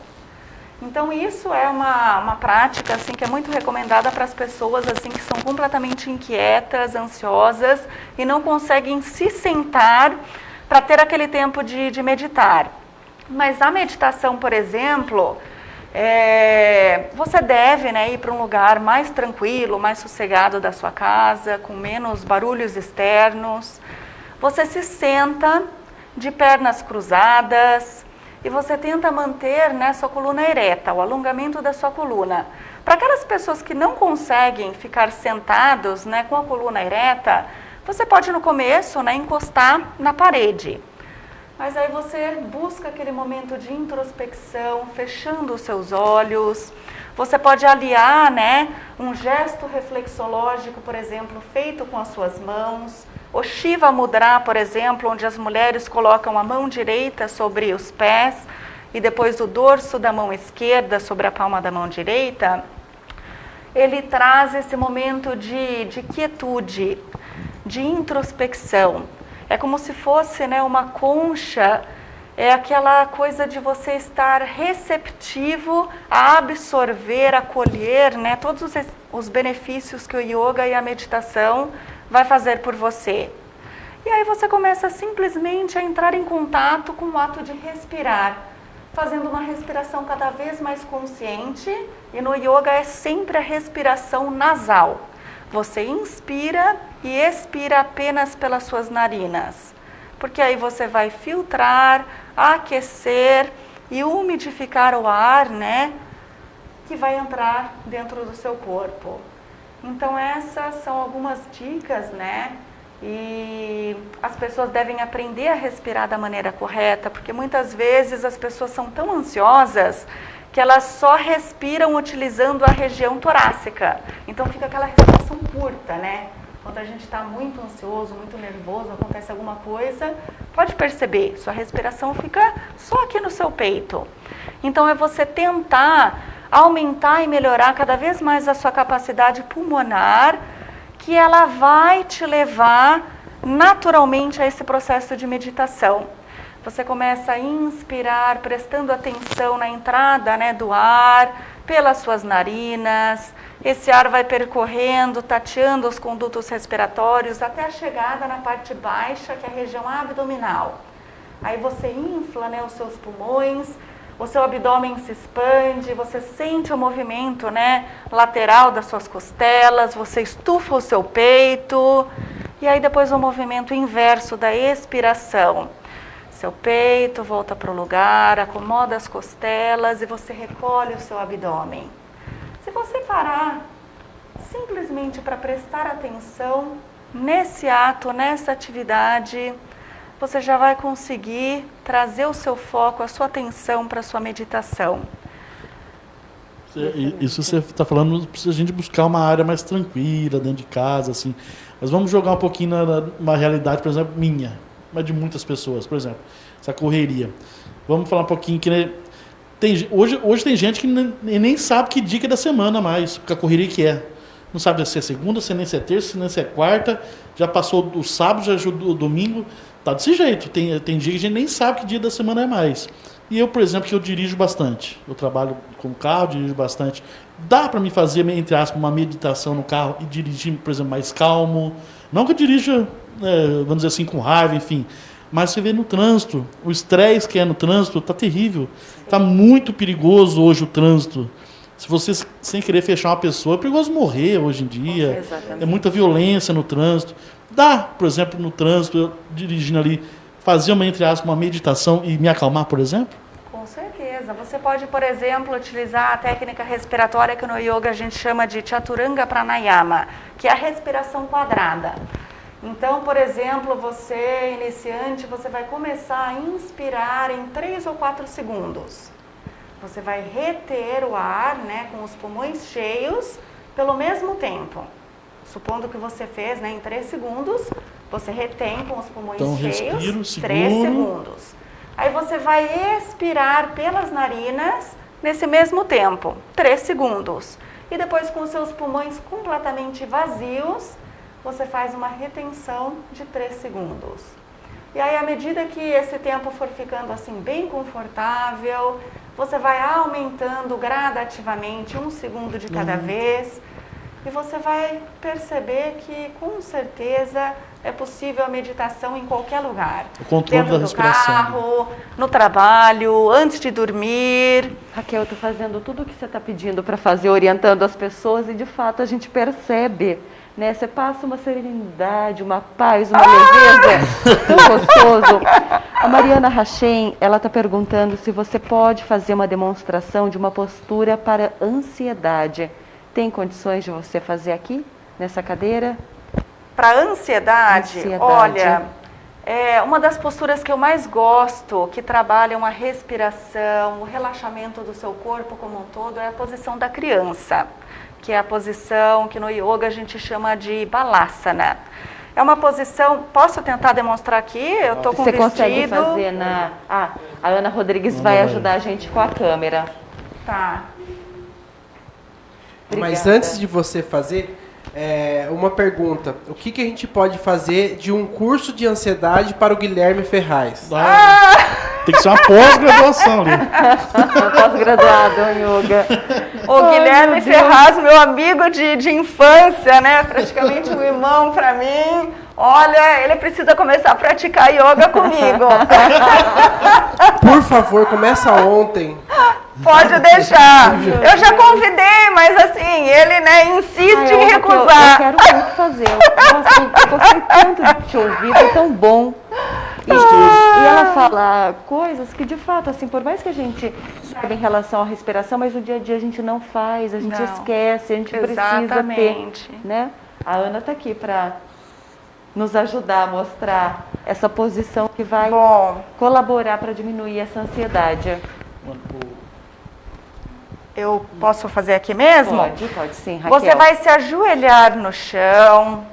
Então isso é uma prática assim, que é muito recomendada para as pessoas assim, que são completamente inquietas, ansiosas e não conseguem se sentar para ter aquele tempo de meditar. Mas a meditação, por exemplo, você deve, né, ir para um lugar mais tranquilo, mais sossegado da sua casa, com menos barulhos externos. Você se senta de pernas cruzadas, e você tenta manter, né, sua coluna ereta, o alongamento da sua coluna. Para aquelas pessoas que não conseguem ficar sentados, né, com a coluna ereta, você pode no começo, né, encostar na parede. Mas aí você busca aquele momento de introspecção, fechando os seus olhos. Você pode aliar, né, um gesto reflexológico, por exemplo, feito com as suas mãos. O Shiva Mudra, por exemplo, onde as mulheres colocam a mão direita sobre os pés e depois o dorso da mão esquerda sobre a palma da mão direita. Ele traz esse momento de quietude, de introspecção. É como se fosse, né, uma concha, é aquela coisa de você estar receptivo a absorver, acolher, né, todos os benefícios que o yoga e a meditação vai fazer por você. E aí você começa simplesmente a entrar em contato com o ato de respirar, fazendo uma respiração cada vez mais consciente, e no yoga é sempre a respiração nasal. Você inspira e expira apenas pelas suas narinas, porque aí você vai filtrar, aquecer e umidificar o ar, né, que vai entrar dentro do seu corpo. Então essas são algumas dicas, né, e as pessoas devem aprender a respirar da maneira correta, porque muitas vezes as pessoas são tão ansiosas que elas só respiram utilizando a região torácica. Então fica aquela respiração curta, né? Quando a gente está muito ansioso, muito nervoso, acontece alguma coisa, pode perceber, sua respiração fica só aqui no seu peito. Então é você tentar aumentar e melhorar cada vez mais a sua capacidade pulmonar, que ela vai te levar naturalmente a esse processo de meditação. Você começa a inspirar, prestando atenção na entrada, né, do ar, pelas suas narinas. Esse ar vai percorrendo, tateando os condutos respiratórios até a chegada na parte baixa, que é a região abdominal. Aí você infla, né, os seus pulmões, o seu abdômen se expande, você sente o movimento, né, lateral das suas costelas, você estufa o seu peito, e aí depois o movimento inverso da expiração. Seu peito volta para o lugar, acomoda as costelas e você recolhe o seu abdômen. Se você parar simplesmente para prestar atenção nesse ato, nessa atividade, você já vai conseguir trazer o seu foco, a sua atenção para a sua meditação. Isso você está falando, precisa a gente buscar uma área mais tranquila, dentro de casa, assim. Mas vamos jogar um pouquinho numa realidade, por exemplo, minha, mas de muitas pessoas, por exemplo, essa correria. Vamos falar um pouquinho que, né, hoje tem gente que nem sabe que dia que é da semana mais, porque a correria que é. Não sabe se é segunda, se nem se é terça, se nem se é quarta, já passou o sábado, já o domingo, tá desse jeito. Tem dia que a gente nem sabe que dia da semana é mais. E eu, por exemplo, que eu dirijo bastante, eu trabalho com carro, dirijo bastante. Dá para mim fazer, entre aspas, uma meditação no carro e dirigir, por exemplo, mais calmo. Não que eu dirija, vamos dizer assim, com raiva, enfim. Mas você vê no trânsito, o estresse que é no trânsito está terrível. Está muito perigoso hoje o trânsito. Se você, sem querer fechar uma pessoa, é perigoso morrer hoje em dia. Exatamente. É muita violência no trânsito. Dá, por exemplo, no trânsito, eu dirigindo ali, fazer entre aspas, uma meditação e me acalmar, por exemplo? Com certeza. Você pode, por exemplo, utilizar a técnica respiratória que no yoga a gente chama de Chaturanga Pranayama, que é a respiração quadrada. Então, por exemplo, você, iniciante, você vai começar a inspirar em 3 ou 4 segundos. Você vai reter o ar, né, com os pulmões cheios pelo mesmo tempo. Supondo que você fez, né, em 3 segundos, você retém com os pulmões cheios, 3 segundos. Aí você vai expirar pelas narinas nesse mesmo tempo, 3 segundos. E depois, com os seus pulmões completamente vazios, você faz uma retenção de 3 segundos. E aí, à medida que esse tempo for ficando assim bem confortável, você vai aumentando gradativamente 1 segundo de cada vez. E você vai perceber que, com certeza, é possível a meditação em qualquer lugar. O controle dentro da respiração. Do carro, no trabalho, antes de dormir. Raquel, eu estou fazendo tudo o que você está pedindo para fazer, orientando as pessoas, e de fato a gente percebe, né? Você passa uma serenidade, uma paz, uma leveza, tão gostoso. A Mariana Rachem, ela está perguntando se você pode fazer uma demonstração de uma postura para ansiedade. Tem condições de você fazer aqui, nessa cadeira? Para ansiedade, olha, uma das posturas que eu mais gosto, que trabalham a respiração, o relaxamento do seu corpo como um todo, é a posição da criança, que é a posição que no yoga a gente chama de balasana. É uma posição, posso tentar demonstrar aqui? Eu estou com Você vestido. consegue fazer na... a Ana Rodrigues vai ajudar a gente com a câmera. Tá. Mas Obrigada. antes de você fazer, uma pergunta. O que a gente pode fazer de um curso de ansiedade para o Guilherme Ferraz? Tem que ser uma pós-graduação ali. Pós-graduado em yoga. O Guilherme Ferraz, meu amigo de infância, né? Praticamente um irmão para mim. Olha, ele precisa começar a praticar yoga comigo. Por favor, começa ontem. Pode deixar. Eu já convidei, mas assim, ele, né, insiste em recusar. Eu quero muito fazer. Nossa, eu gostei tanto de te ouvir, foi tão bom. E ela fala coisas que, de fato, assim, por mais que a gente saiba em relação à respiração, mas no dia a dia a gente não faz, a gente esquece, a gente precisa ter, né? A Ana está aqui para nos ajudar a mostrar essa posição que vai colaborar para diminuir essa ansiedade. Eu posso fazer aqui mesmo? Pode sim, Raquel. Você vai se ajoelhar no chão,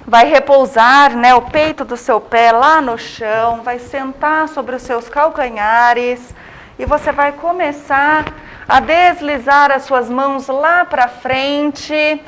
vai repousar, né, o peito do seu pé lá no chão, vai sentar sobre os seus calcanhares e você vai começar a deslizar as suas mãos lá para frente.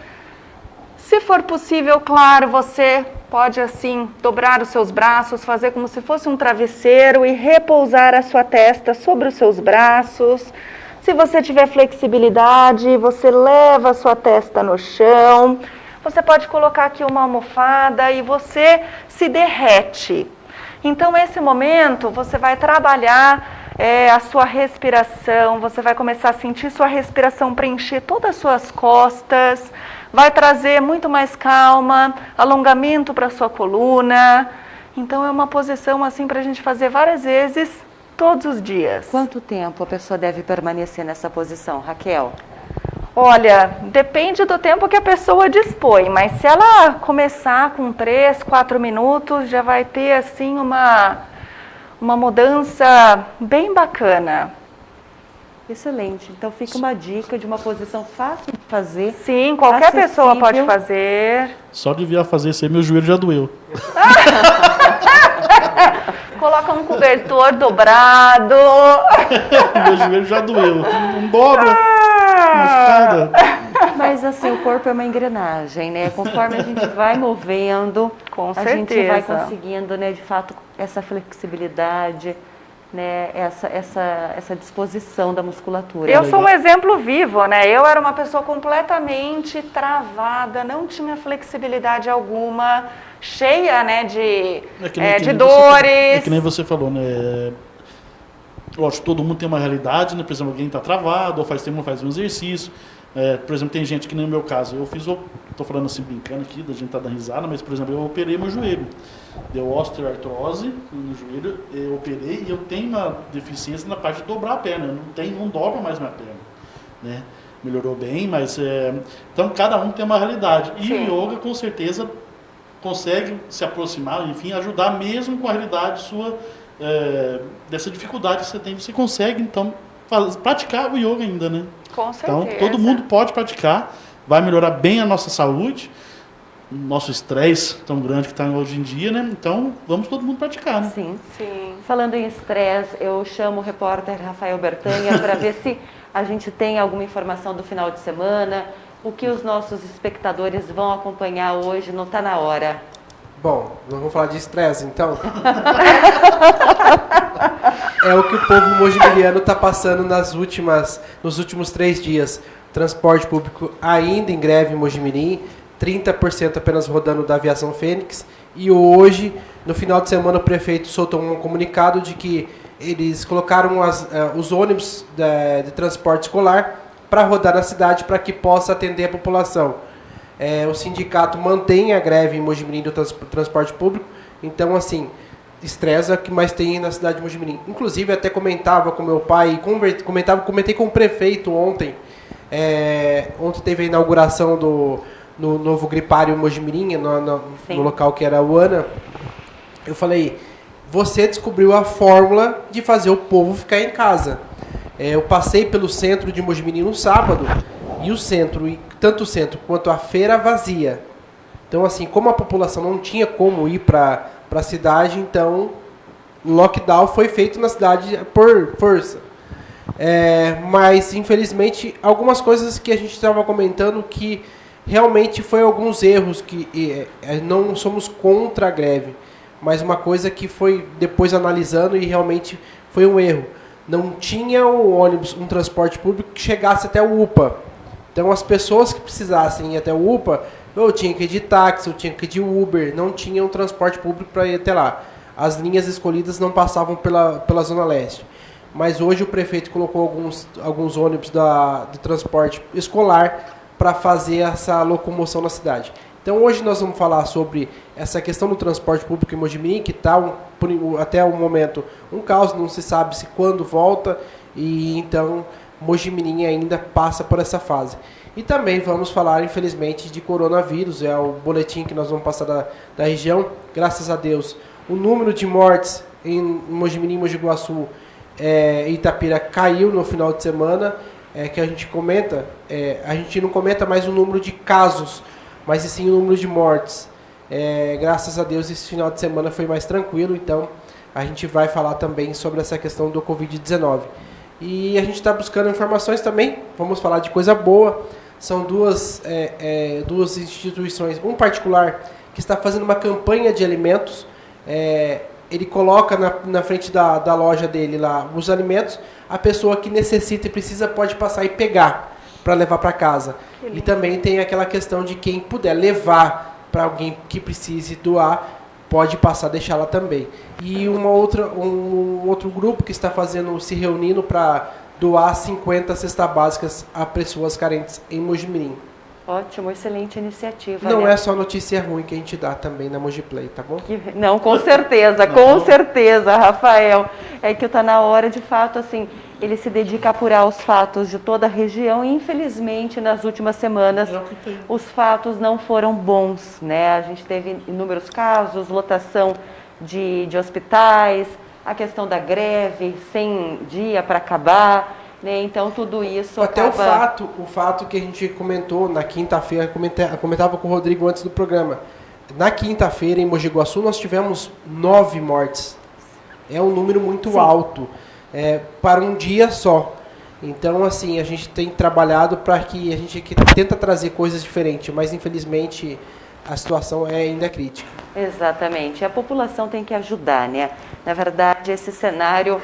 Se for possível, claro, você pode assim dobrar os seus braços, fazer como se fosse um travesseiro e repousar a sua testa sobre os seus braços. Se você tiver flexibilidade, você leva a sua testa no chão. Você pode colocar aqui uma almofada e você se derrete. Então, nesse momento, você vai trabalhar a sua respiração, você vai começar a sentir sua respiração preencher todas as suas costas, vai trazer muito mais calma, alongamento para a sua coluna. Então, é uma posição assim para a gente fazer várias vezes, todos os dias. Quanto tempo a pessoa deve permanecer nessa posição, Raquel? Olha, depende do tempo que a pessoa dispõe, mas se ela começar com 3, 4 minutos, já vai ter assim uma mudança bem bacana. Excelente. Então fica uma dica de uma posição fácil de fazer. Sim, qualquer pessoa acessível. pode fazer. Só de vir a fazer isso aí, meu joelho já doeu. Coloca um cobertor dobrado. Meu joelho já doeu. Não dobra. Mas assim, o corpo é uma engrenagem, né? Conforme a gente vai movendo, Com a certeza. gente vai conseguindo, né, de fato, essa flexibilidade, né, essa disposição da musculatura. Eu sou um exemplo vivo, né? Eu era uma pessoa completamente travada, não tinha flexibilidade alguma, cheia, né, de dores. É que nem você falou, né? Lógico, todo mundo tem uma realidade, né? Por exemplo, alguém está travado, ou faz tempo não faz um exercício. Por exemplo, tem gente que nem no meu caso, estou falando assim, brincando aqui, da gente tá dando risada, mas, por exemplo, eu operei meu joelho. Deu osteoartrose no joelho, eu operei e eu tenho uma deficiência na parte de dobrar a perna. Eu não dobro mais minha perna, né? Melhorou bem, mas... Então, cada um tem uma realidade. E Sim. o yoga, com certeza, consegue se aproximar, enfim, ajudar mesmo com a realidade sua, dessa dificuldade que você tem. Você consegue, então, praticar o yoga ainda, né? Com certeza. Então, todo mundo pode praticar, vai melhorar bem a nossa saúde, o nosso estresse tão grande que está hoje em dia, né? Então, vamos todo mundo praticar, né? Sim. Sim. Falando em estresse, eu chamo o repórter Rafael Bertanha para ver se a gente tem alguma informação do final de semana, o que os nossos espectadores vão acompanhar hoje, não está na hora. Bom, nós vamos falar de estresse, então? É o que o povo mojimileano está passando nos últimos 3 dias. Transporte público ainda em greve em Mojimirim, 30% apenas rodando da Aviação Fênix. E hoje, no final de semana, o prefeito soltou um comunicado de que eles colocaram os ônibus de transporte escolar para rodar na cidade para que possa atender a população. O sindicato mantém a greve em Mojimirim do transporte público. Então, assim, estresse é o que mais tem na cidade de Mojimirim. Inclusive, até comentava com meu pai, comentei com o prefeito ontem. Ontem teve a inauguração no novo gripário Mojimirim, no local que era a UANA. Eu falei, você descobriu a fórmula de fazer o povo ficar em casa. Eu passei pelo centro de Mojimirim no sábado, e o centro, tanto o centro quanto a feira vazia. Então, assim, como a população não tinha como ir para a cidade, então o lockdown foi feito na cidade por força. Mas, infelizmente, algumas coisas que a gente estava comentando que realmente foi alguns erros que não somos contra a greve, mas uma coisa que foi depois analisando e realmente foi um erro. Não tinha um ônibus, um transporte público que chegasse até o UPA. Então as pessoas que precisassem ir até o UPA, ou tinha que ir de táxi, ou tinha que ir de Uber, não tinha um transporte público para ir até lá. As linhas escolhidas não passavam pela Zona Leste. Mas hoje o prefeito colocou alguns ônibus do transporte escolar para fazer essa locomoção na cidade. Então hoje nós vamos falar sobre essa questão do transporte público em Mojimirim, que está até o momento um caos, não se sabe se quando volta, e então Mojimirim ainda passa por essa fase. E também vamos falar, infelizmente, de coronavírus, é o boletim que nós vamos passar da região. Graças a Deus, o número de mortes em Mojimirim, Mogi Guaçu e Itapira caiu no final de semana, que a gente comenta, a gente não comenta mais o número de casos, mas sim o número de mortes. Graças a Deus esse final de semana foi mais tranquilo, então a gente vai falar também sobre essa questão do Covid-19. E a gente está buscando informações também, vamos falar de coisa boa. São duas instituições, um particular que está fazendo uma campanha de alimentos. Ele coloca na frente da loja dele lá os alimentos, a pessoa que necessita e precisa pode passar e pegar para levar para casa. E também tem aquela questão de quem puder levar para alguém que precise doar, pode passar a deixar lá também. E um outro grupo que está se reunindo para doar 50 cestas básicas a pessoas carentes em Mojimirim. Ótimo, excelente iniciativa. Não né? é só notícia ruim que a gente dá também na Mogiplay, tá bom? Não, com certeza, com certeza, Rafael. É que está na hora, de fato, assim, ele se dedica a apurar os fatos de toda a região e, infelizmente, nas últimas semanas, os fatos não foram bons, né? A gente teve inúmeros casos, lotação de hospitais, a questão da greve, sem dia para acabar, né? Então, tudo isso até acaba... o fato que a gente comentou na quinta-feira, comentava com o Rodrigo antes do programa. Na quinta-feira, em Mogi Guaçu, nós tivemos 9 mortes. É um número muito alto. Para um dia só. Então, assim, a gente tem trabalhado para que a gente tenta trazer coisas diferentes, mas infelizmente a situação é ainda crítica. Exatamente. A população tem que ajudar, né? Na verdade, esse cenário,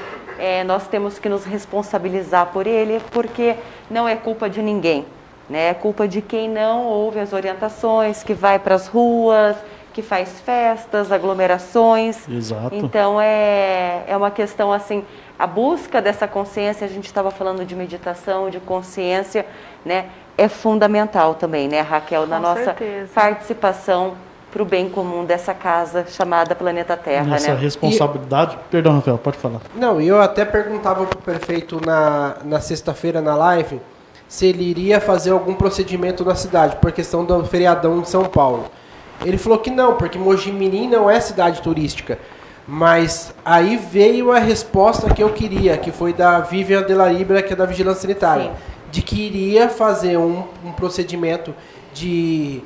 nós temos que nos responsabilizar por ele, porque não é culpa de ninguém, né? É culpa de quem não ouve as orientações, que vai para as ruas, que faz festas, aglomerações. Exato. Então, é uma questão, assim, a busca dessa consciência, a gente estava falando de meditação, de consciência, né? É fundamental também, né, Raquel, na nossa participação para o bem comum dessa casa chamada Planeta Terra, essa né? responsabilidade... Perdão, Rafael, pode falar. Não, eu até perguntava para o prefeito na sexta-feira, na live, se ele iria fazer algum procedimento na cidade, por questão do feriadão em São Paulo. Ele falou que não, porque Mojimirim não é cidade turística. Mas aí veio a resposta que eu queria, que foi da Vivian Delaribra, que é da Vigilância Sanitária, de que iria fazer um procedimento de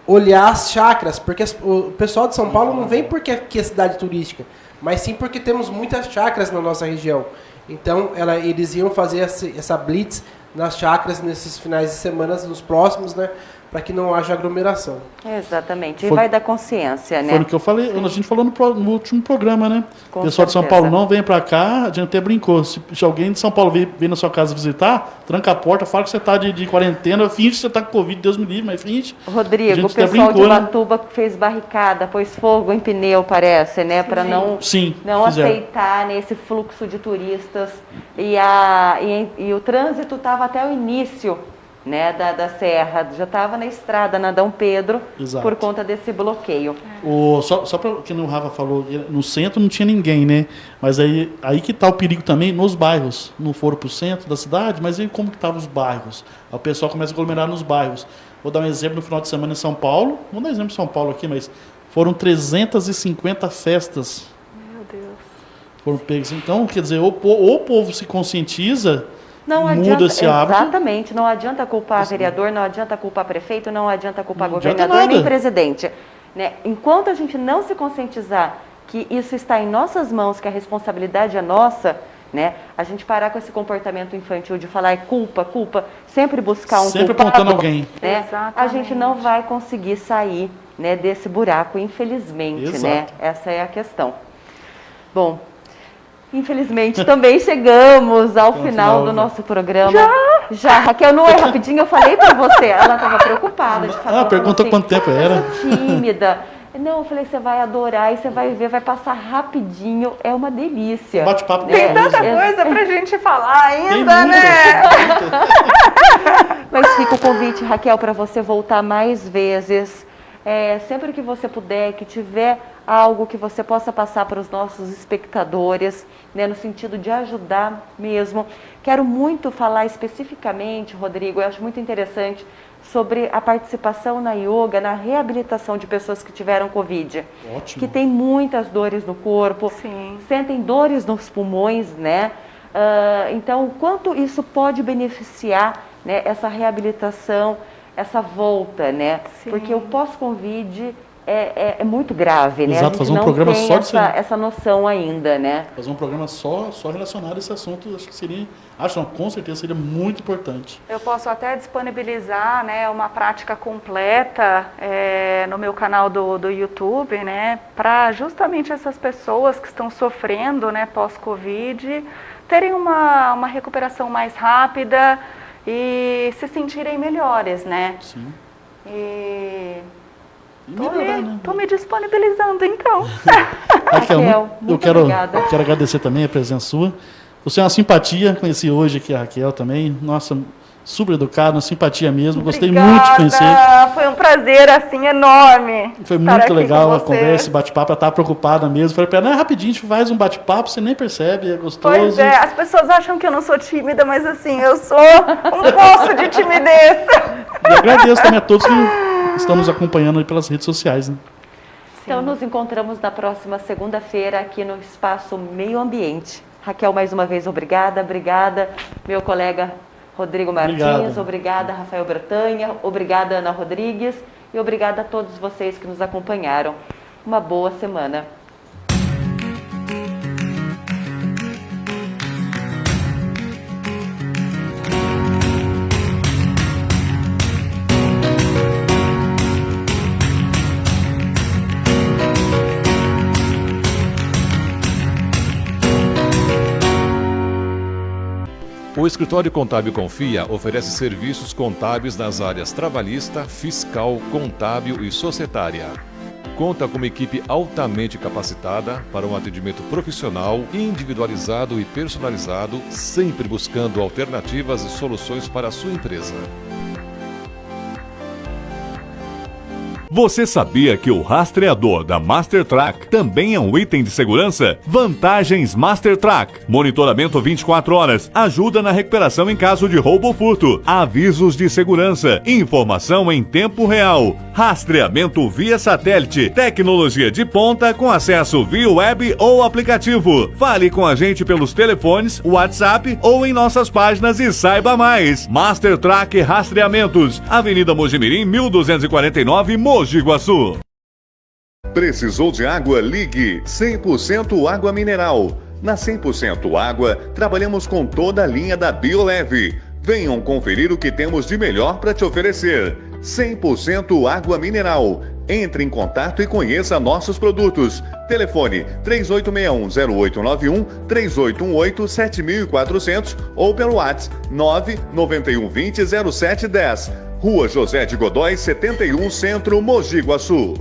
olhar as chácaras, porque o pessoal de São Paulo não vem porque aqui é cidade turística, mas sim porque temos muitas chácaras na nossa região. Então, eles iam fazer essa blitz nas chácaras nesses finais de semana, nos próximos, né? Para que não haja aglomeração. Exatamente, e vai dar consciência, né? Foi o que eu falei, a gente falou no último programa, né? Com o pessoal de São certeza. Paulo não vem para cá, a gente até brincou. Se alguém de São Paulo vir na sua casa visitar, tranca a porta, fala que você está de quarentena, finge que você está com Covid, Deus me livre, mas finge. Rodrigo, o até pessoal brincou, de né? Ubatuba pôs barricada, pôs fogo em pneu, parece, né? Para não fizeram. aceitar, né, esse fluxo de turistas. E o trânsito estava até o início né, da serra, já estava na estrada, na Dom Pedro, Exato. por conta desse bloqueio. Só para o que o Rafa falou, no centro não tinha ninguém, né? Mas aí que está o perigo também nos bairros. Não foram para o centro da cidade, mas aí como que estavam os bairros? Aí o pessoal começa a aglomerar nos bairros. Vou dar um exemplo no final de semana em São Paulo. Vamos dar um exemplo em São Paulo aqui, mas foram 350 festas. Meu Deus. Foram pegas. Então, quer dizer, ou o povo se conscientiza, Não muda adianta, esse hábito. exatamente, não adianta culpar vereador, não adianta culpar prefeito, não adianta culpar Não adianta governador nem nada. presidente. Né? Enquanto a gente não se conscientizar que isso está em nossas mãos, que a responsabilidade é nossa, né? A gente parar com esse comportamento infantil de falar culpa, sempre buscar um Sempre culpado, apontando alguém. né? A Exatamente. gente não vai conseguir sair, né, desse buraco, infelizmente, Exato. né? Essa é a questão. Bom, infelizmente também chegamos ao final do nosso programa. Já, Raquel, não é rapidinho, eu falei pra você, ela estava preocupada de falar. Perguntou quanto tempo era. Tímida. Não, eu falei, você vai adorar e você vai ver, vai passar rapidinho, é uma delícia. Bate-papo Tem gostoso. tanta coisa pra gente falar Tem ainda, muita. né? Mas fica o convite, Raquel, para você voltar mais vezes. Sempre que você puder, que tiver algo que você possa passar para os nossos espectadores, né, no sentido de ajudar mesmo. Quero muito falar especificamente, Rodrigo, eu acho muito interessante, sobre a participação na yoga, na reabilitação de pessoas que tiveram Covid. Ótimo. Que tem muitas dores no corpo, Sim. sentem dores nos pulmões, né? Então, o quanto isso pode beneficiar, né, essa reabilitação, essa volta, né? Sim. Porque o pós-Covid é muito grave, né? Exato, A gente fazer um não programa tem só disso aí. essa noção ainda, né? Fazer um programa só relacionado a esse assunto, com certeza seria muito importante. Eu posso até disponibilizar, né, uma prática completa no meu canal do YouTube, né, para justamente essas pessoas que estão sofrendo, né, pós-Covid, terem uma recuperação mais rápida e se sentirem melhores, né? Sim. E E melhorar, né? tô me disponibilizando, então. Raquel, muito obrigada. Eu quero agradecer também a presença sua. Você é uma simpatia, conheci hoje aqui a Raquel também. Nossa, super educada, uma simpatia mesmo. Gostei muito de conhecer. Foi um prazer, assim, enorme. Foi estar muito aqui legal com a você. conversa, esse bate-papo. Ela estava preocupada mesmo. Falei para ela, rapidinho, a gente faz um bate-papo, você nem percebe, é gostoso. Pois é, as pessoas acham que eu não sou tímida, mas assim, eu sou um poço de timidez. E agradeço também a todos que estão nos acompanhando aí pelas redes sociais. Né? Então, nos encontramos na próxima segunda-feira aqui no Espaço Meio Ambiente. Raquel, mais uma vez, obrigada. Obrigada, meu colega Rodrigo Martins. Obrigado. Obrigada, Rafael Bretanha. Obrigada, Ana Rodrigues. E obrigada a todos vocês que nos acompanharam. Uma boa semana. O Escritório Contábil Confia oferece serviços contábeis nas áreas trabalhista, fiscal, contábil e societária. Conta com uma equipe altamente capacitada para um atendimento profissional, individualizado e personalizado, sempre buscando alternativas e soluções para a sua empresa. Você sabia que o rastreador da MasterTrack também é um item de segurança? Vantagens MasterTrack. Monitoramento 24 horas. Ajuda na recuperação em caso de roubo ou furto. Avisos de segurança. Informação em tempo real. Rastreamento via satélite. Tecnologia de ponta com acesso via web ou aplicativo. Fale com a gente pelos telefones, WhatsApp ou em nossas páginas e saiba mais. MasterTrack Rastreamentos. Avenida Mojimirim, 1249, Mogi Guaçu. Precisou de água? Ligue 100% Água Mineral. Na 100% Água, trabalhamos com toda a linha da Bioleve. Venham conferir o que temos de melhor para te oferecer. 100% Água Mineral. Entre em contato e conheça nossos produtos. Telefone 3861-0891, 3818-7400 ou pelo WhatsApp 99120-0710. Rua José de Godói, 71, Centro, Mogi Guaçu.